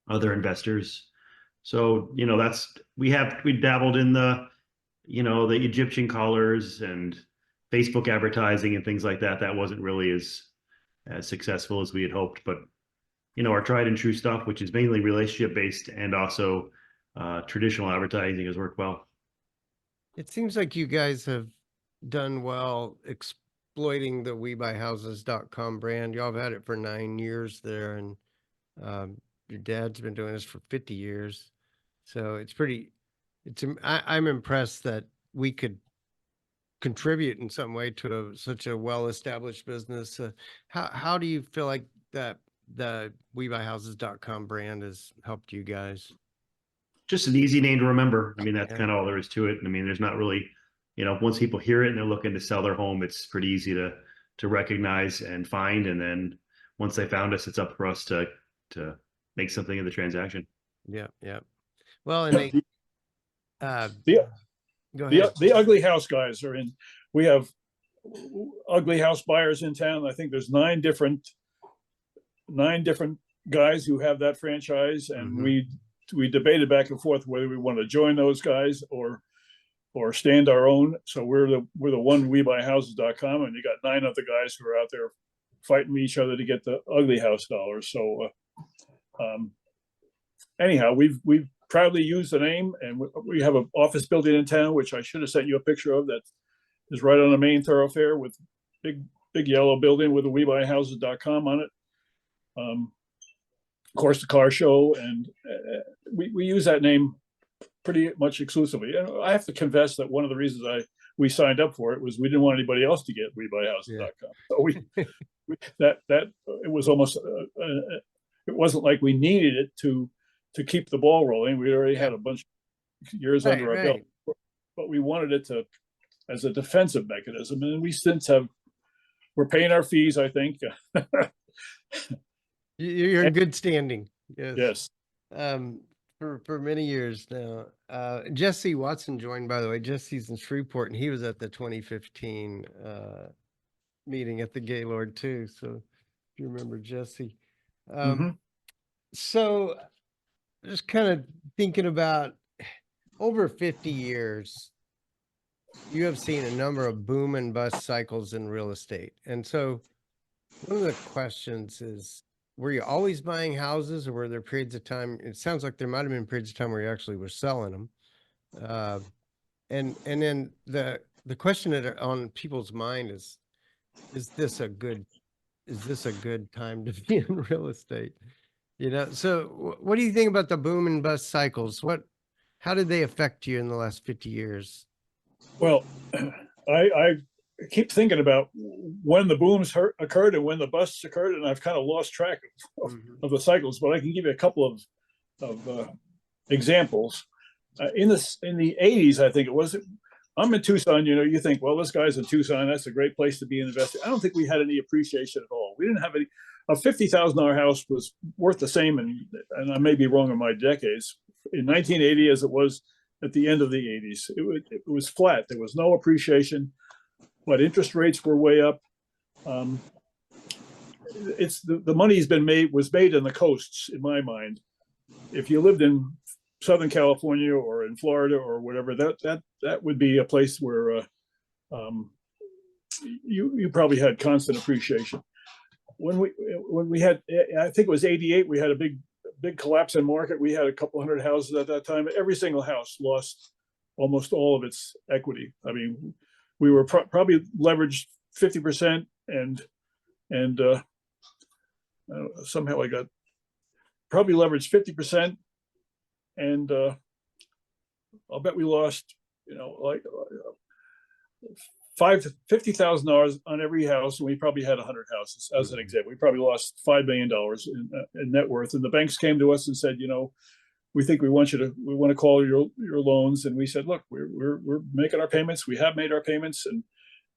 other investors. So, we dabbled in the Egyptian callers and Facebook advertising and things like that. That wasn't really as successful as we had hoped, but our tried and true stuff, which is mainly relationship based and also traditional advertising, has worked well. It seems like you guys have done well exploiting the WeBuyHouses.com brand. Y'all have had it for 9 years there, and your dad's been doing this for 50 years. So I'm impressed that we could contribute in some way to such a well-established business. How do you feel like that the WeBuyHouses.com brand has helped you guys? Just an easy name to remember. I mean, that's kind of all there is to it. I mean, there's not really, once people hear it and they're looking to sell their home, it's pretty easy to recognize and find. And then once they found us, it's up for us to make something of the transaction. Yeah. Yeah. Well, and go ahead. The ugly house guys are in. We have ugly house buyers in town. I think there's nine different guys who have that franchise, and we debated back and forth whether we want to join those guys or stand our own. So we're the one WeBuyHouses.com, and you got 9 other guys who are out there fighting each other to get the ugly house dollars. So anyhow, we've proudly used the name, and we have an office building in town, which I should have sent you a picture of, that is right on the main thoroughfare with big yellow building with a WeBuyHouses.com on it. Of course, the car show, and we use that name pretty much exclusively. And I have to confess that one of the reasons we signed up for it was we didn't want anybody else to get WeBuyHouses.com. So it was almost it wasn't like we needed it to keep the ball rolling. We already had a bunch of years under our belt, but we wanted it as a defensive mechanism, and we since we're paying our fees, I think. You're in good standing. Yes. For many years now. Jesse Watson joined, by the way. Jesse's in Shreveport, and he was at the 2015 meeting at the Gaylord too. So if you remember Jesse. So just kind of thinking about over 50 years, you have seen a number of boom and bust cycles in real estate. And so one of the questions is, were you always buying houses, or were there periods of time? It sounds like there might've been periods of time where you actually were selling them. And then the question that on people's mind is this a good time to be in real estate? So what do you think about the boom and bust cycles? How did they affect you in the last 50 years? Well, I keep thinking about when the booms occurred and when the busts occurred, and I've kind of lost track of the cycles. But I can give you a couple of examples. In the 80s, I think it was. I'm in Tucson. You think, well, this guy's in Tucson. That's a great place to be invested. I don't think we had any appreciation at all. We didn't have any. A $50,000 house was worth the same, and I may be wrong in my decades, in 1980 as it was at the end of the 80s. It was flat. There was no appreciation, but interest rates were way up. It's the money's was made in the coasts, in my mind. If you lived in Southern California or in Florida or whatever, that would be a place where you probably had constant appreciation. When we had, I think it was 88, we had a big collapse in market. We had a couple hundred houses at that time. Every single house lost almost all of its equity. I mean, we were probably leveraged 50%, and somehow I got probably leveraged 50%, and I'll bet we lost, like $50,000 on every house, and we probably had 100 houses. As an example, we probably lost $5 million in net worth. And the banks came to us and said, we think we want to call your loans. And we said, look, we're making our payments. We have made our payments. And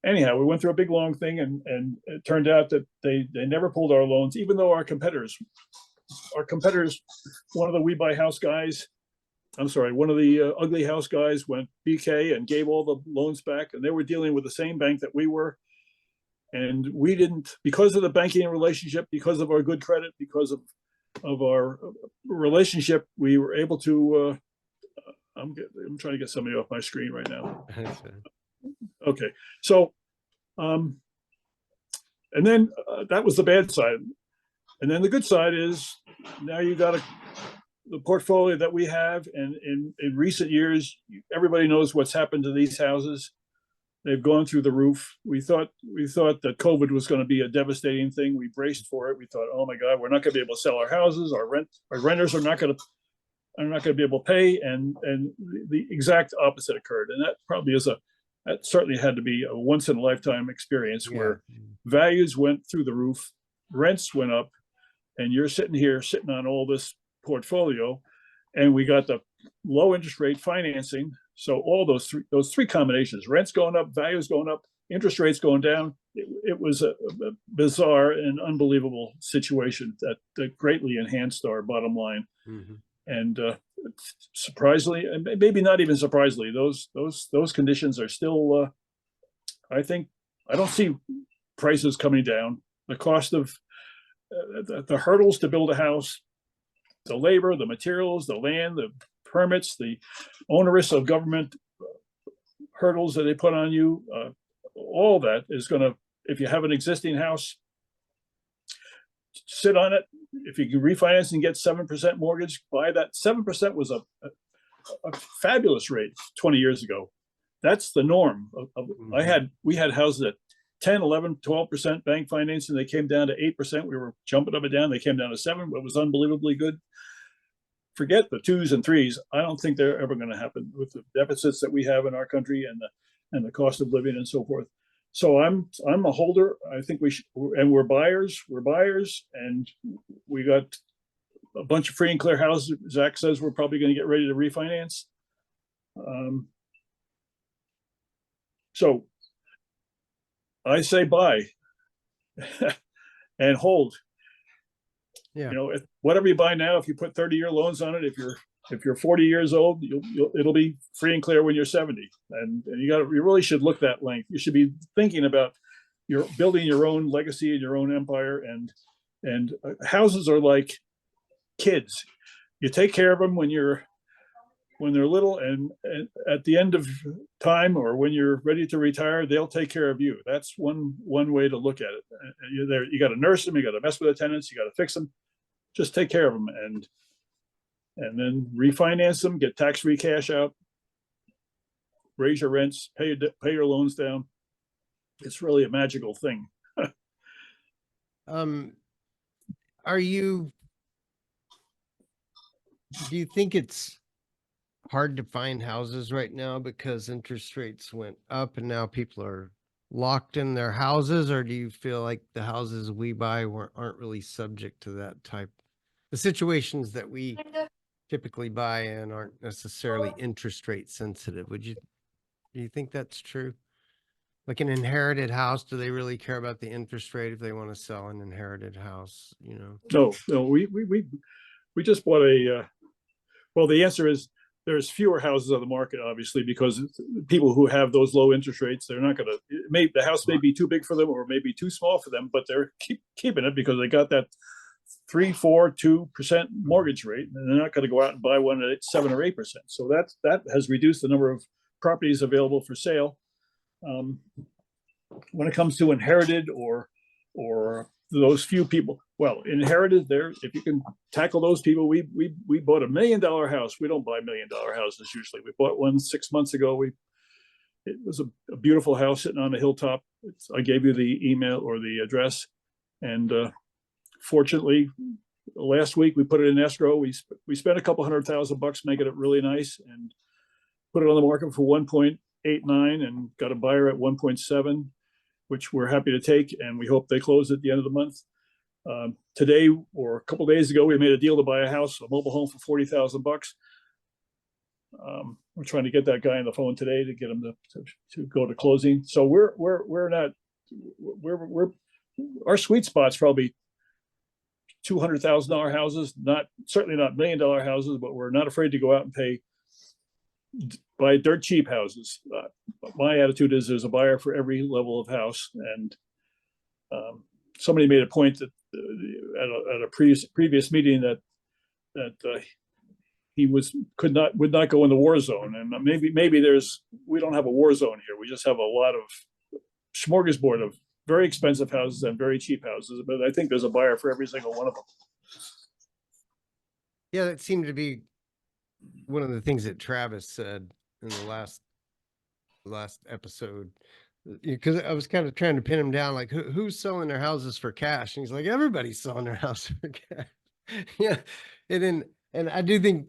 anyhow, we went through a big long thing, and it turned out that they never pulled our loans, even though our competitors, one of the We Buy House guys, one of the ugly house guys went BK and gave all the loans back, and they were dealing with the same bank that we were. And we didn't, because of the banking relationship, because of our good credit, because of our relationship, we were able to, I'm trying to get somebody off my screen right now. Okay. So, and then that was the bad side. And then the good side is now you got the portfolio that we have, and in recent years, everybody knows what's happened to these houses. They've gone through the roof. We thought that COVID was going to be a devastating thing. We braced for it. We thought, oh my God, we're not going to be able to sell our houses. Our renters are not going to be able to pay. And the exact opposite occurred. And that certainly had to be a once in a lifetime experience where values went through the roof, rents went up, and you're sitting on all this portfolio, and we got the low interest rate financing. So all those three combinations: rents going up, values going up, interest rates going down. It was a bizarre and unbelievable situation that greatly enhanced our bottom line. Mm-hmm. And surprisingly, and maybe not even surprisingly, those conditions are still. I don't see prices coming down. The cost of the hurdles to build a house, the labor, the materials, the land, the permits, the onerous of government hurdles that they put on you, all that is going to, if you have an existing house, sit on it. If you can refinance and get 7% mortgage, buy that. 7% was a fabulous rate 20 years ago. That's the norm. We had houses at 10, 11, 12% bank financing. They came down to 8%. We were jumping up and down. They came down to 7%, but it was unbelievably good. Forget the 2s and 3s. I don't think they're ever going to happen with the deficits that we have in our country and the cost of living and so forth. So I'm a holder. I think we should, and we're buyers. We're buyers, and we got a bunch of free and clear houses. Zach says we're probably going to get ready to refinance. So I say buy and hold. Yeah. Whatever you buy now, if you put 30-year loans on it, if you're 40 years old, it'll be free and clear when you're 70. And you really should look that length. You should be thinking about building your own legacy and your own empire. And houses are like kids. You take care of them when they're little, and at the end of time, or when you're ready to retire, they'll take care of you. That's one way to look at it. You got to nurse them. You got to mess with the tenants. You got to fix them. Just take care of them, and then refinance them. Get tax-free cash out. Raise your rents. Pay your loans down. It's really a magical thing. Do you think it's hard to find houses right now because interest rates went up and now people are locked in their houses? Or do you feel like the houses we buy aren't really subject to that type? The situations that we typically buy in aren't necessarily interest rate sensitive. Do you think that's true? Like an inherited house, do they really care about the interest rate if they want to sell an inherited house, you know? No, we just bought well, the answer is there's fewer houses on the market, obviously, because people who have those low interest rates, they're not going to, the house may be too big for them or maybe too small for them, but they're keeping it because they got that 3, 4, 2% mortgage rate, and they're not going to go out and buy one at 7 or 8%. So that has reduced the number of properties available for sale. When it comes to inherited or those few people, well, inherited, there, if you can tackle those people, we bought $1 million house. We don't buy $1 million houses usually. We bought one 6 months ago. It was a beautiful house sitting on a hilltop. I gave you the email or the address, and fortunately, last week we put it in escrow. We spent a couple $100,000 making it really nice and put it on the market for 1.89 and got a buyer at 1.7, which we're happy to take, and we hope they close at the end of the month. Today or a couple days ago, we made a deal to buy a house, a mobile home, for $40,000. We're trying to get that guy on the phone today to get him to go to closing. So our sweet spot's probably $200,000 houses, certainly not $1 million houses, but we're not afraid to go out and buy dirt cheap houses. My attitude is there's a buyer for every level of house, and somebody made a point that at a previous meeting that he would not go in the war zone, and maybe we don't have a war zone here. We just have a lot of smorgasbord of very expensive houses and very cheap houses, but I think there's a buyer for every single one of them. Yeah, that seemed to be one of the things that Travis said in the last episode, because I was kind of trying to pin him down, like who's selling their houses for cash, and he's like, everybody's selling their house for cash. Yeah, and I do think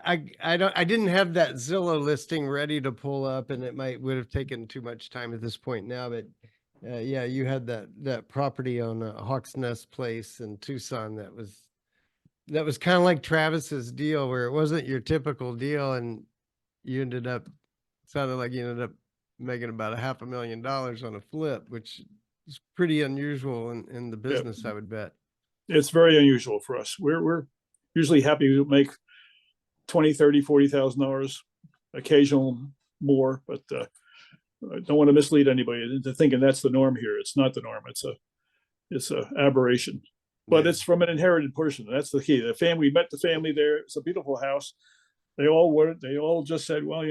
I didn't have that Zillow listing ready to pull up, and it would have taken too much time at this point now, but yeah, you had that property on Hawks Nest Place in Tucson that was kind of like Travis's deal, where it wasn't your typical deal, and sounded like you ended up making about $500,000 on a flip, which is pretty unusual in the business, I would bet. It's very unusual for us. We're usually happy to make $20,000, $30,000, $40,000, occasional more, but I don't want to mislead anybody into thinking that's the norm here. It's not the norm. It's a aberration, but it's from an inherited person. That's the key. We met the family there. It's a beautiful house. They all just said, well,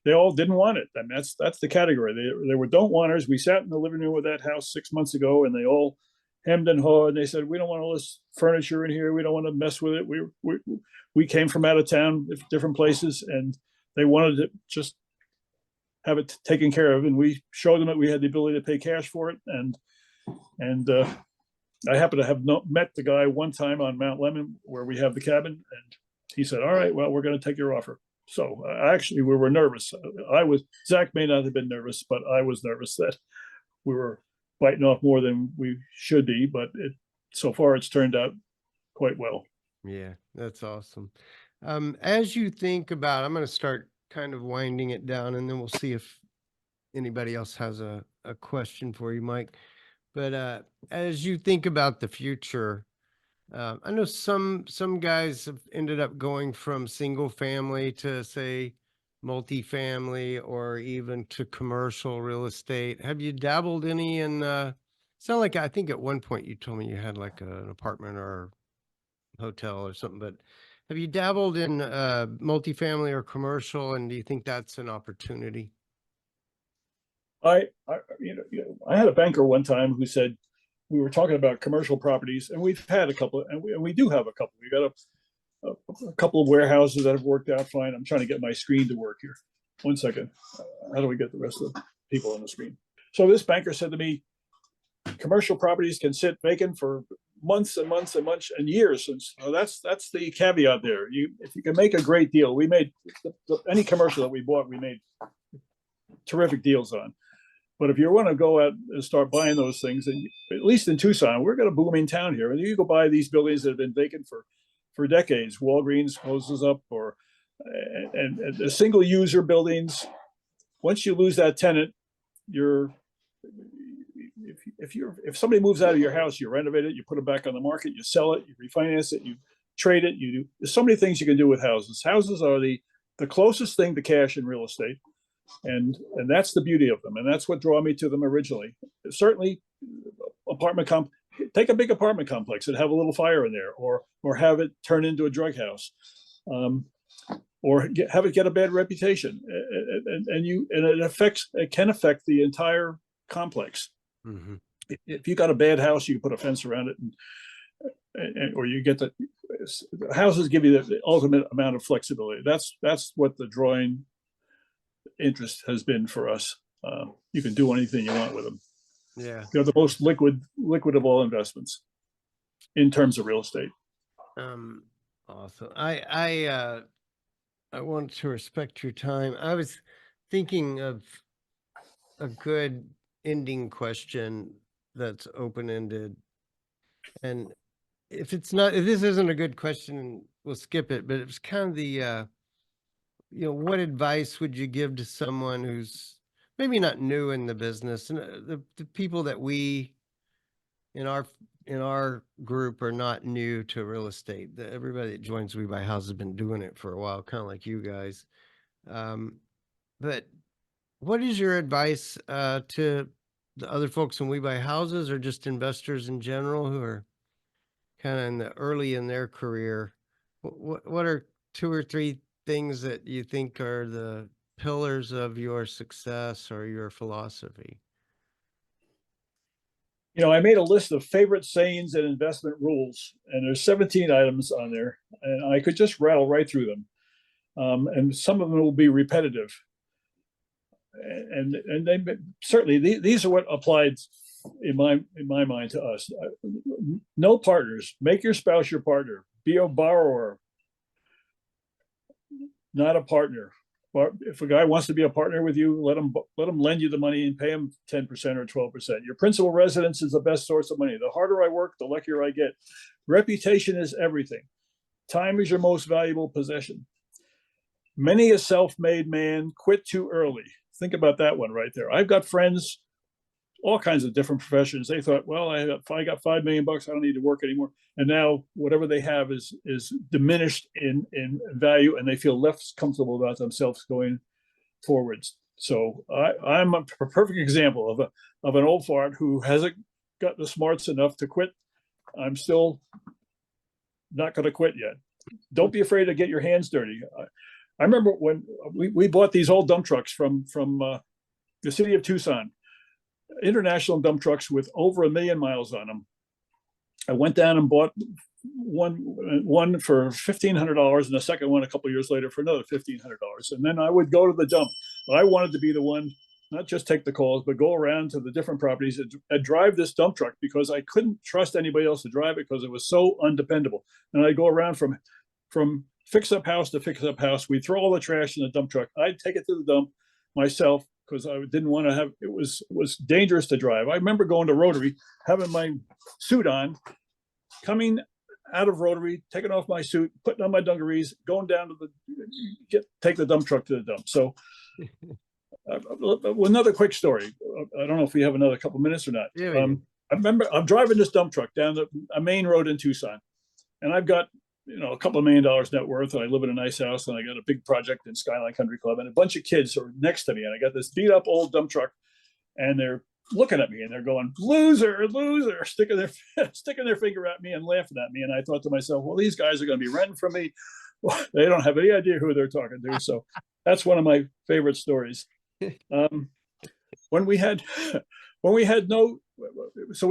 they all didn't want it. I mean, that's the category. They were don't wanters. We sat in the living room with that house 6 months ago, and they all hemmed and hawed. And they said, we don't want all this furniture in here. We don't want to mess with it. We came from out of town, different places, and they wanted to just have it taken care of. And we showed them that we had the ability to pay cash for it. And I happen to have met the guy one time on Mount Lemon where we have the cabin, and he said, all right, well, we're going to take your offer. So actually we were nervous. Zach may not have been nervous, but I was nervous that we were biting off more than we should be, but so far it's turned out quite well. Yeah, that's awesome. As you think about, I'm going to start kind of winding it down, and then we'll see if anybody else has a question for you, Mike. But as you think about the future, I know some guys have ended up going from single family to, say, multifamily, or even to commercial real estate. Have you dabbled any in sound like, I think at one point you told me you had like an apartment or hotel or something, but have you dabbled in multifamily or commercial, and do you think that's an opportunity? I had a banker one time who said, we were talking about commercial properties, and we've had a couple, and we do have a couple. We got a couple of warehouses that have worked out fine. I'm trying to get my screen to work here. 1 second. How do we get the rest of the people on the screen? So this banker said to me, commercial properties can sit vacant for months and months and months and years. And so that's the caveat there. If you can make a great deal, we made any commercial that we bought, we made terrific deals on. But if you want to go out and start buying those things, and at least in Tucson, we're got a booming town here. And you go buy these buildings that have been vacant for decades. Walgreens closes up, and the single user buildings. Once you lose that tenant, if somebody moves out of your house, you renovate it, you put it back on the market, you sell it, you refinance it, you trade it. There's so many things you can do with houses. Houses are the closest thing to cash in real estate. And that's the beauty of them. And that's what drew me to them originally. Certainly take a big apartment complex and have a little fire in there, or have it turn into a drug house, or have it get a bad reputation. And it can affect the entire complex. Mm-hmm. If you got a bad house, you put a fence around it, or you get the houses give you the ultimate amount of flexibility. That's what the drawing interest has been for us. You can do anything you want with them. Yeah, they're the most liquid of all investments in terms of real estate. Awesome. I want to respect your time. I was thinking of a good ending question that's open-ended, and if this isn't a good question, we'll skip it. But it was kind of the what advice would you give to someone who's maybe not new in the business, and the people that we in our group are not new to real estate. Everybody that joins We Buy Houses has been doing it for a while, kind of like you guys. But what is your advice to the other folks in We Buy Houses, or just investors in general who are kind of in the early in their career? What are 2 or 3 things that you think are the pillars of your success or your philosophy? I made a list of favorite sayings and investment rules, and there's 17 items on there, and I could just rattle right through them. And some of them will be repetitive. And they certainly these are what applied in my mind to us. No partners. Make your spouse your partner. Be a borrower, not a partner. But if a guy wants to be a partner with you, let him lend you the money and pay him 10% or 12%. Your principal residence is the best source of money. The harder I work, the luckier I get. Reputation is everything. Time is your most valuable possession. Many a self-made man quit too early. Think about that one right there. I've got friends, all kinds of different professions. They thought, well, I got $5 million. I don't need to work anymore. And now whatever they have is diminished in value, and they feel less comfortable about themselves going forwards. So I'm a perfect example of an old fart who hasn't got the smarts enough to quit. I'm still not going to quit yet. Don't be afraid to get your hands dirty. I remember when we bought these old dump trucks from the city of Tucson, international dump trucks with over 1 million miles on them. I went down and bought one for $1,500, and the second one a couple of years later for another $1,500. And then I would go to the dump. I wanted to be the one, not just take the calls, but go around to the different properties and drive this dump truck, because I couldn't trust anybody else to drive it because it was so undependable. And I'd go around from fix-up house to fix-up house. We'd throw all the trash in the dump truck. I'd take it to the dump myself, because I didn't want to have, it was dangerous to drive. I remember going to Rotary, having my suit on, coming out of Rotary, taking off my suit, putting on my dungarees, going down to take the dump truck to the dump. So another quick story. I don't know if we have another couple minutes or not. Yeah, I remember I'm driving this dump truck down a main road in Tucson, and I've got a couple of $1 million net worth, and I live in a nice house, and I got a big project in Skyline Country Club, and a bunch of kids are next to me, and I got this beat up old dump truck, and they're looking at me and they're going, loser, loser, sticking their finger at me and laughing at me. And I thought to myself, well, these guys are going to be renting from me. They don't have any idea who they're talking to. So that's one of my favorite stories. When we had no, so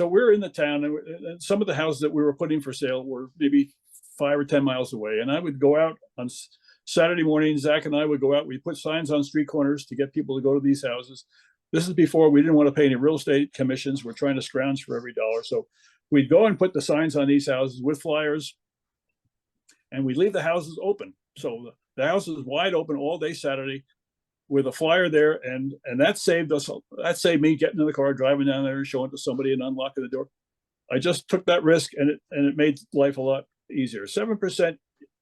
we're in the town, and some of the houses that we were putting for sale were maybe 5 or 10 miles away. And I would go out on Saturday morning. Zach and I would go out. We put signs on street corners to get people to go to these houses. This is before we didn't want to pay any real estate commissions. We're trying to scrounge for every dollar. So we'd go and put the signs on these houses with flyers, and we'd leave the houses open. So the house is wide open all day Saturday with a flyer there, and that saved us. That saved me getting in the car, driving down there, and showing it to somebody and unlocking the door. I just took that risk, and it made life a lot easier. 7%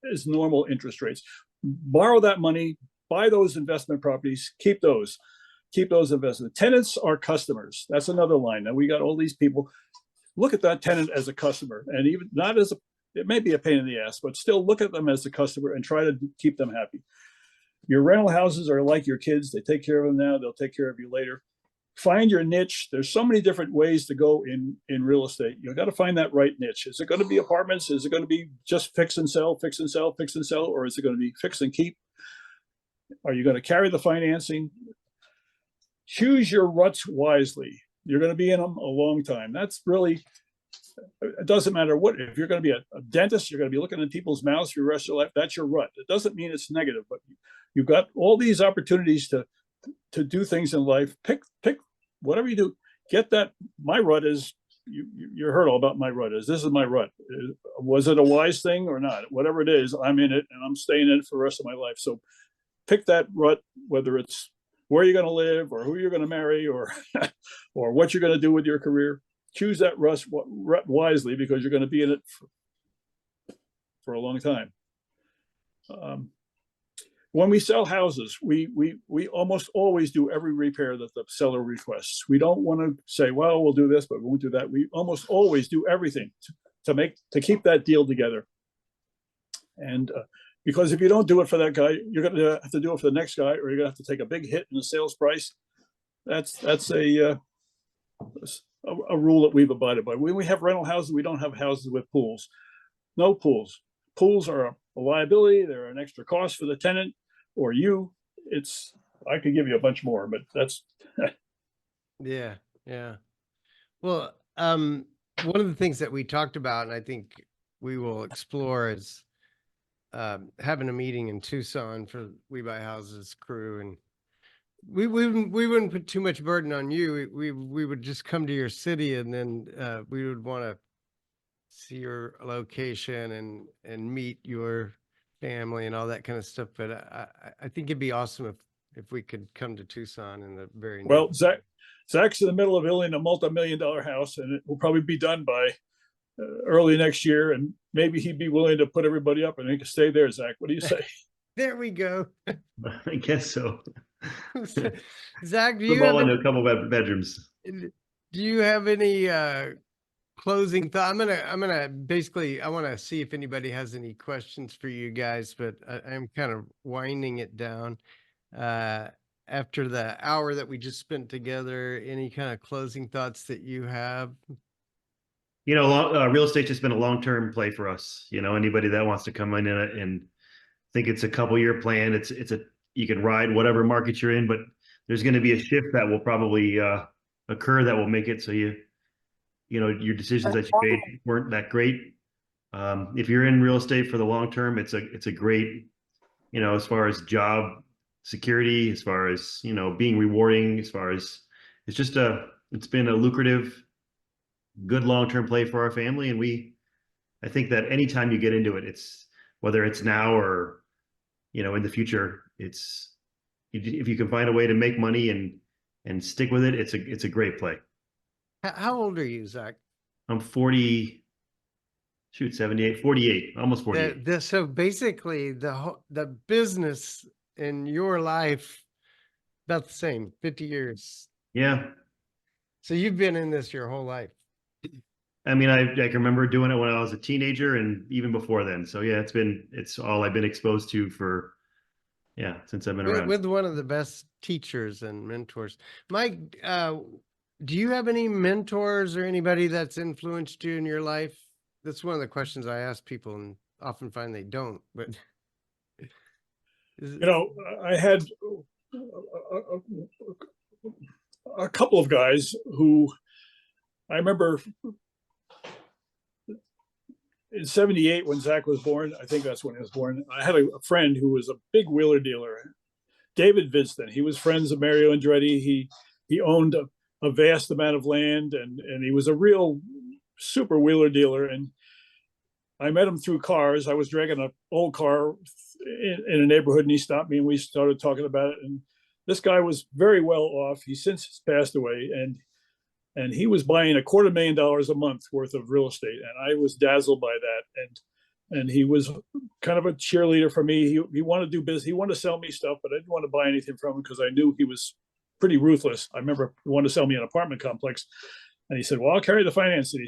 is normal interest rates. Borrow that money, buy those investment properties, keep those investment. Tenants are customers. That's another line. Now we got all these people. Look at that tenant as a customer, and even not as it may be a pain in the ass, but still look at them as a customer and try to keep them happy. Your rental houses are like your kids. They take care of them now. They'll take care of you later. Find your niche. There's so many different ways to go in real estate. You've got to find that right niche. Is it going to be apartments? Is it going to be just fix and sell, fix and sell, fix and sell? Or is it going to be fix and keep? Are you going to carry the financing? Choose your ruts wisely. You're going to be in them a long time. That's really, it doesn't matter what, if you're going to be a dentist, you're going to be looking in people's mouths for the rest of your life. That's your rut. It doesn't mean it's negative, but you've got all these opportunities to do things in life. Pick whatever you do. Get that. My rut is, you heard all about my rut is. This is my rut. Was it a wise thing or not? Whatever it is, I'm in it, and I'm staying in it for the rest of my life. So pick that rut, whether it's where you're going to live or who you're going to marry or or what you're going to do with your career. Choose that rut wisely, because you're going to be in it for a long time. When we sell houses, we almost always do every repair that the seller requests. We don't want to say, well, we'll do this, but we won't do that. We almost always do everything to keep that deal together. And because if you don't do it for that guy, you're going to have to do it for the next guy, or you're going to have to take a big hit in the sales price. That's a rule that we've abided by. When we have rental houses, we don't have houses with pools. No pools. Pools are a liability. They're an extra cost for the tenant or you. I could give you a bunch more, but that's. Yeah. Well, one of the things that we talked about, and I think we will explore, is having a meeting in Tucson for We Buy Houses crew, and we wouldn't put too much burden on you. We would just come to your city, and then we would want to see your location and meet your family and all that kind of stuff. But I think it'd be awesome if we could come to Tucson in the very near. Well, Zach's in the middle of building a multi-million-dollar house, and it will probably be done by early next year. And maybe he'd be willing to put everybody up, and he could stay there. Zach, what do you say? There we go. I guess so. Zach, do you Football have into a couple of bedrooms. do you have any closing thought? I'm gonna basically, I want to see if anybody has any questions for you guys, but I'm kind of winding it down. After the hour that we just spent together, any kind of closing thoughts that you have? You know, real estate's just been a long-term play for us. You know, anybody that wants to come in and think it's a couple-year plan, you can ride whatever market you're in, but there's going to be a shift that will probably occur that will make it so you know, your decisions that you made weren't that great. If you're in real estate for the long term, it's a great, you know, as far as job security, as far as, you know, being rewarding, as far as it's been a lucrative, good long-term play for our family. And I think that anytime you get into it, whether it's now or, you know, in the future, if you can find a way to make money and stick with it, it's a great play. How old are you, Zach? I'm 78, 48, almost 48. So basically the business in your life, about the same, 50 years. Yeah. So you've been in this your whole life. I mean, I can remember doing it when I was a teenager and even before then. So yeah, it's all I've been exposed to since I've been around. With one of the best teachers and mentors. Mike, do you have any mentors or anybody that's influenced you in your life? That's one of the questions I ask people and often find they don't, but. You know, I had a couple of guys who I remember in '78 when Zach was born. I think that's when he was born. I had a friend who was a big wheeler dealer, David Vinston. He was friends of Mario Andretti. he owned a vast amount of land, and he was a real super wheeler dealer. And I met him through cars. I was dragging an old car in a neighborhood, and he stopped me, and we started talking about it. And this guy was very well off. He's since passed away, and he was buying $250,000 a month worth of real estate, and I was dazzled by that. And he was kind of a cheerleader for me. He wanted to do business. He wanted to sell me stuff, but I didn't want to buy anything from him because I knew he was pretty ruthless. I remember he wanted to sell me an apartment complex, and he said, "Well, I'll carry the financing."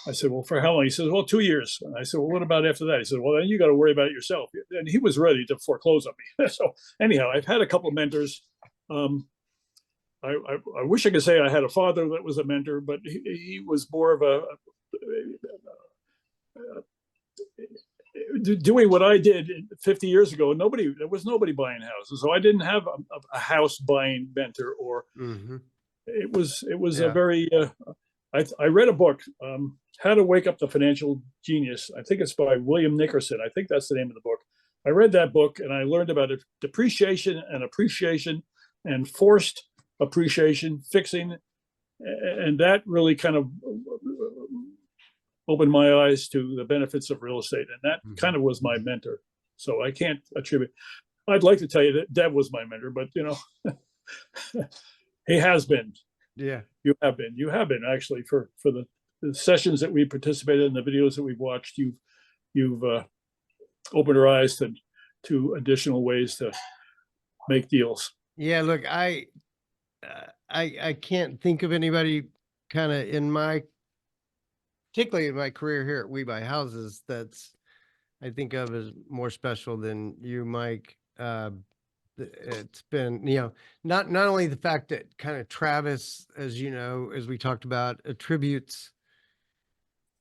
I said, "Well, for how long?" He says, "Well, 2 years." And I said, "Well, what about after that?" He said, "Well, then you got to worry about it yourself." And he was ready to foreclose on me. So anyhow, I've had a couple of mentors. I wish I could say I had a father that was a mentor, but he was more of a doing what I did 50 years ago. There was nobody buying houses, so I didn't have a house buying mentor. Or it was a very. I read a book, How to Wake Up the Financial Genius. I think it's by William Nickerson. I think that's the name of the book. I read that book, and I learned about depreciation and appreciation and forced appreciation, fixing, and that really kind of opened my eyes to the benefits of real estate. And that kind of was my mentor. So I can't attribute. I'd like to tell you that Deb was my mentor, but he has been. Yeah, you have been actually for the sessions that we participated in, the videos that we've watched. You've opened our eyes to additional ways to make deals. Yeah, look, I can't think of anybody kind of particularly in my career here at We Buy Houses, that's I think of as more special than you, Mike. It's been, not only the fact that kind of Travis, as you know, as we talked about, attributes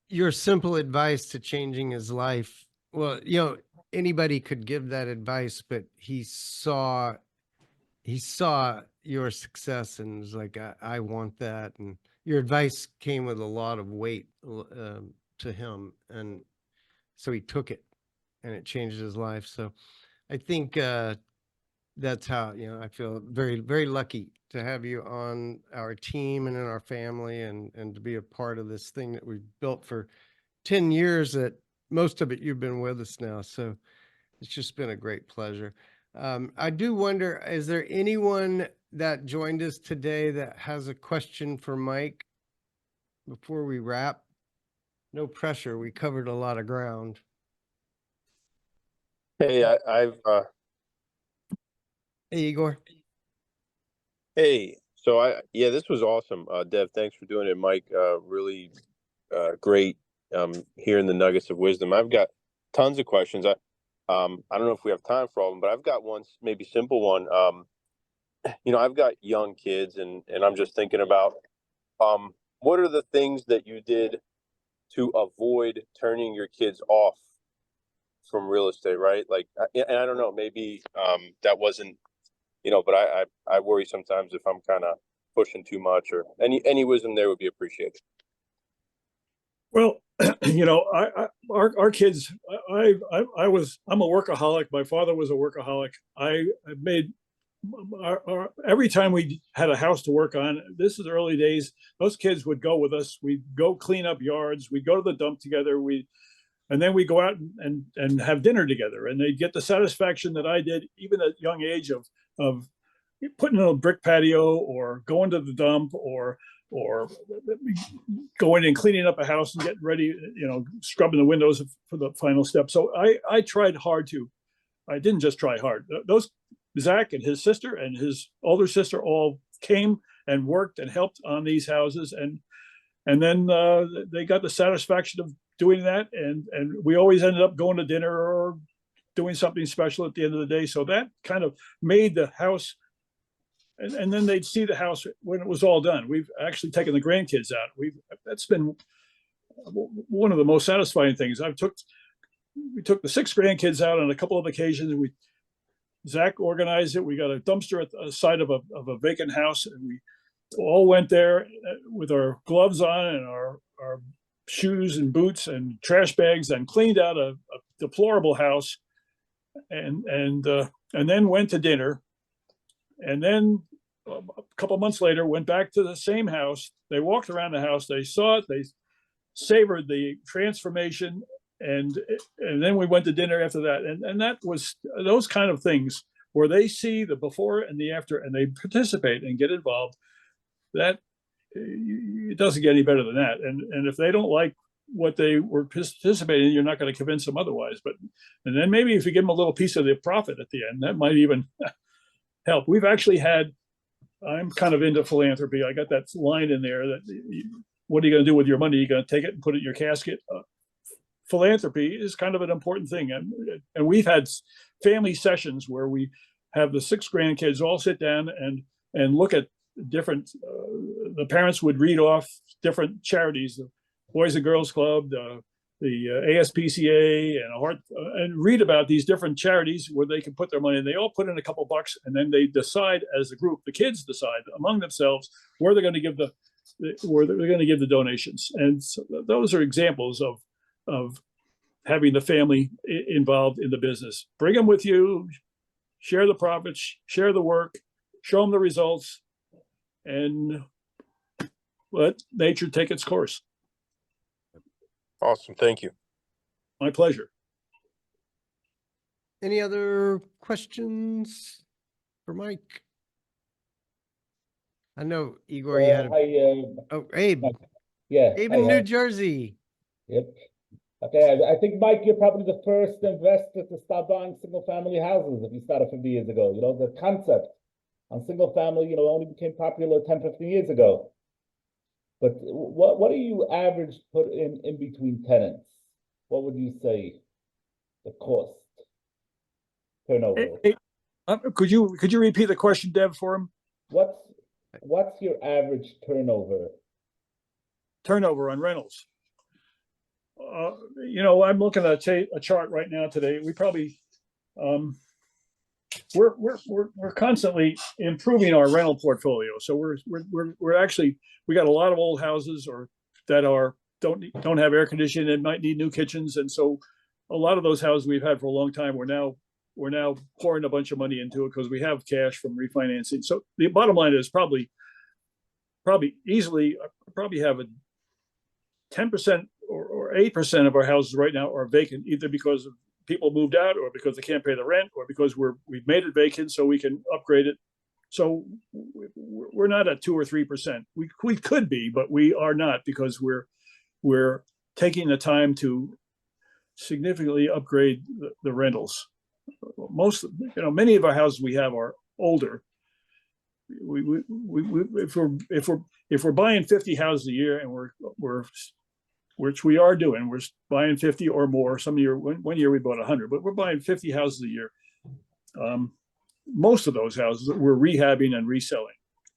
your simple advice to changing his life. Well, anybody could give that advice, but he saw your success and was like, I want that. And your advice came with a lot of weight to him. And so he took it, and it changed his life. So I think that's how, I feel very, very lucky to have you on our team and in our family, and to be a part of this thing that we've built for 10 years, that most of it you've been with us now. So it's just been a great pleasure. I do wonder, is there anyone that joined us today that has a question for Mike before we wrap? No pressure. We covered a lot of ground. Hey, I've Hey, Igor. hey, so this was awesome. Dev, thanks for doing it. Mike, really great hearing the nuggets of wisdom. I've got tons of questions. I don't know if we have time for all of them, but I've got one, maybe simple one. I've got young kids, and I'm just thinking about what are the things that you did to avoid turning your kids off from real estate, right? Like, and I don't know, maybe that wasn't, but I worry sometimes if I'm kind of pushing too much, or any wisdom there would be appreciated. Well, our kids, I'm a workaholic. My father was a workaholic. I made every time we had a house to work on, this is early days, those kids would go with us. We'd go clean up yards. We'd go to the dump together. And then we go out and have dinner together, and they'd get the satisfaction that I did, even at a young age, of putting in a brick patio, or going to the dump, or going and cleaning up a house and getting ready, scrubbing the windows for the final step. So I tried hard I didn't just try hard. Those Zach and his sister and his older sister all came and worked and helped on these houses, and then they got the satisfaction of doing that, and we always ended up going to dinner or doing something special at the end of the day. So that kind of made the house, and then they'd see the house when it was all done. We've actually taken the grandkids out. That's been one of the most satisfying things. We took the 6 grandkids out on a couple of occasions. Zach organized it. We got a dumpster at the side of a vacant house, and we all went there with our gloves on and our shoes and boots and trash bags, and cleaned out a deplorable house, and then went to dinner. And then a couple months later, went back to the same house. They walked around the house. They saw it. They savored the transformation, and then we went to dinner after that. And that was those kind of things where they see the before and the after, and they participate and get involved. That it doesn't get any better than that. And if they don't like what they were participating in, you're not going to convince them otherwise. And then maybe if you give them a little piece of the profit at the end, that might even help. We've actually had, I'm kind of into philanthropy. I got that line in there that what are you going to do with your money? You're going to take it and put it in your casket. Philanthropy is kind of an important thing. And we've had family sessions where we have the 6 grandkids all sit down and look at different, the parents would read off different charities, the Boys and Girls Club, the ASPCA, and read about these different charities where they can put their money. And they all put in a couple bucks, and then they decide as a group. The kids decide among themselves where they're going to give the donations. And so those are examples of having the family involved in the business. Bring them with you, share the profits, share the work, show them the results, and let nature take its course. Awesome. Thank you. My pleasure. Any other questions for Mike? I know, Igor, you had oh, Abe. Yeah. Abe in New Jersey. Yep. Okay, I think, Mike, you're probably the first investor to start buying single-family houses if you started 50 years ago. You know, the concept on single-family, only became popular 10, 15 years ago. But what do you average put in between tenants? What would you say the cost turnover? Could you repeat the question, Deb, for him? What's your average turnover? Turnover on rentals. I'm looking at a chart right now today. We probably we're constantly improving our rental portfolio. So we're actually, we got a lot of old houses that don't have air conditioning and might need new kitchens. And so a lot of those houses we've had for a long time, we're now pouring a bunch of money into it because we have cash from refinancing. So the bottom line is probably easily have a 10% or 8% of our houses right now are vacant, either because of people moved out or because they can't pay the rent or because we've made it vacant so we can upgrade it. So we're not at 2 or 3%. We could be, but we are not, because we're taking the time to significantly upgrade the rentals. Many of our houses we have are older. If we're buying 50 houses a year, and which we are doing, we're buying 50 or more. Some year, one year we bought 100, but we're buying 50 houses a year. Most of those houses we're rehabbing and reselling,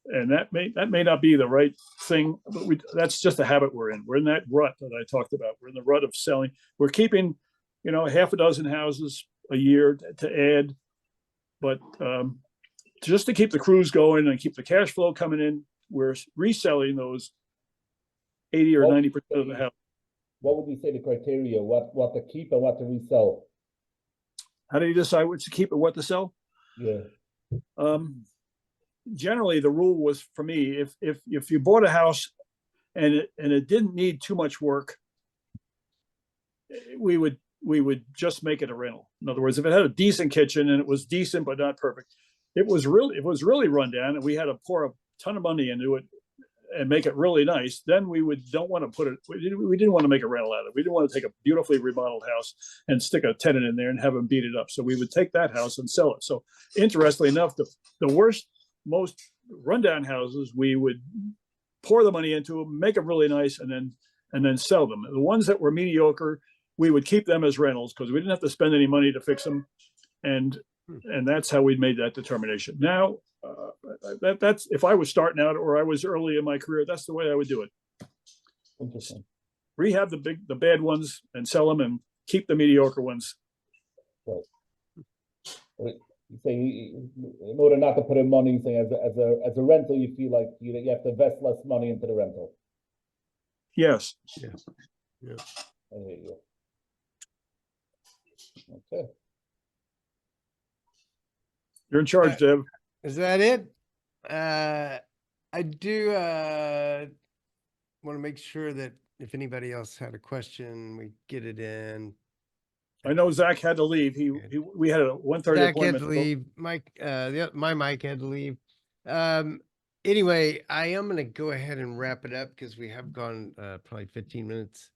and that may not be the right thing, but that's just the habit we're in. We're in that rut that I talked about. We're in the rut of selling. We're keeping, half a dozen houses a year to add, but just to keep the crews going and keep the cash flow coming in, we're reselling those 80 or 90% of the house. What would you say the criteria? What to keep and what to resell? How do you decide what to keep and what to sell? Yeah. Generally, the rule was, for me, if you bought a house and it didn't need too much work, we would just make it a rental. In other words, if it had a decent kitchen and it was decent but not perfect, it was really run down, and we had to pour a ton of money into it and make it really nice, then we don't want to put it, we didn't want to make a rental out of it. We didn't want to take a beautifully remodeled house and stick a tenant in there and have them beat it up. So we would take that house and sell it. So interestingly enough, the worst, most rundown houses, we would pour the money into them, make them really nice, and then sell them. The ones that were mediocre, we would keep them as rentals because we didn't have to spend any money to fix them. And that's how we made that determination. Now, that's if I was starting out or I was early in my career, that's the way I would do it. Interesting. Rehab the bad ones and sell them, and keep the mediocre ones. Right. You say in order not to put in money, saying as a rental, you feel like you have to invest less money into the rental. Yes. Yeah. There you go. Okay. You're in charge, Deb. Is that it? I do want to make sure that if anybody else had a question, we get it in. I know Zach had to leave. We had a 1:30 Zach had appointment. to leave. Mike, my mic had to leave. Anyway, I am going to go ahead and wrap it up because we have gone probably 15 minutes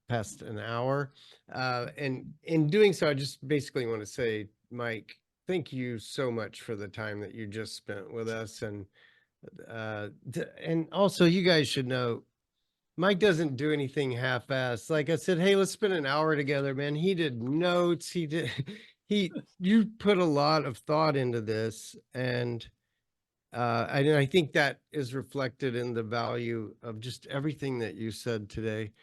past an hour. And in doing so, I just basically want to say, Mike, thank you so much for the time that you just spent with us. And also you guys should know, Mike doesn't do anything half-assed. Like I said, hey, let's spend an hour together, man. He did notes. You put a lot of thought into this. And I think that is reflected in the value of just everything that you said today.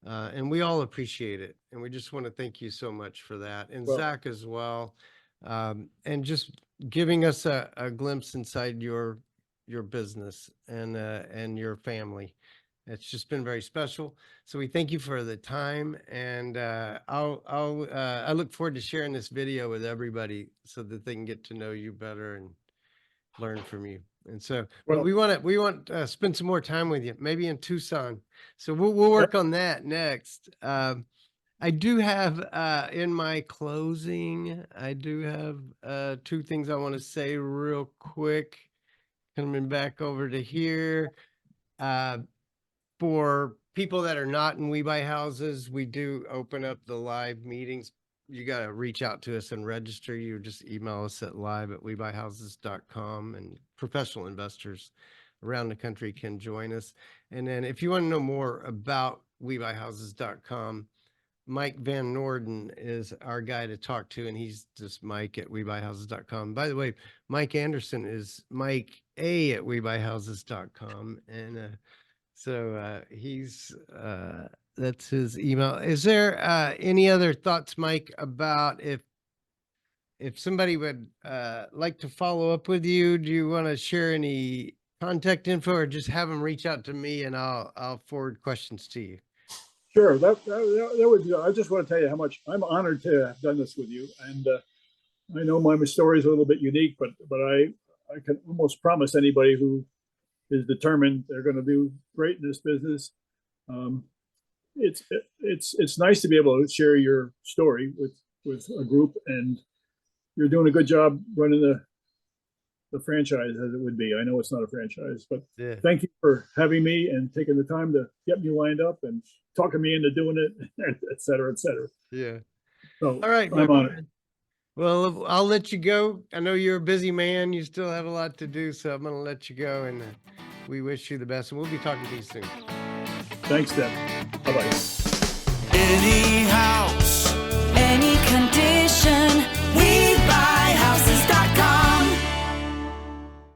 And we all appreciate it. And we just want to thank you so much for that. And Well- Zach as well. And just giving us a glimpse inside your business and your family. It's just been very special. So we thank you for the time. And I look forward to sharing this video with everybody so that they can get to know you better and learn from you. And so but Well- we want to spend some more time with you, maybe in Tucson. So we'll work on that next. I do have in my closing, I do have 2 things I want to say real quick. Coming back over to here. For people that are not in We Buy Houses, we do open up the live meetings. You got to reach out to us and register. You just email us at live@webuyhouses.com, and professional investors around the country can join us. And then if you want to know more about webuyhouses.com, Mike Van Norden is our guy to talk to, and he's just Mike at webuyhouses.com. By the way, Mike Anderson is Mike A at webuyhouses.com. And so he's that's his email. Is there any other thoughts, Mike, about if somebody would like to follow up with you? Do you want to share any contact info, or just have them reach out to me and I'll forward questions to you? Sure, that would be. I just want to tell you how much I'm honored to have done this with you, and I know my story is a little bit unique, but I can almost promise anybody who is determined they're going to do great in this business. It's nice to be able to share your story with a group, and you're doing a good job running the franchise as it would be. I know it's not a franchise, but Yeah. thank you for having me and taking the time to get me lined up and talking me into doing it, et cetera, et cetera. Yeah. So All right, I'm my on it. friend. Well, I'll let you go. I know you're a busy man. You still have a lot to do, so I'm going to let you go. And we wish you the best. And we'll be talking to you soon. Thanks, Deb. Bye-bye. Any house, any condition, we buy.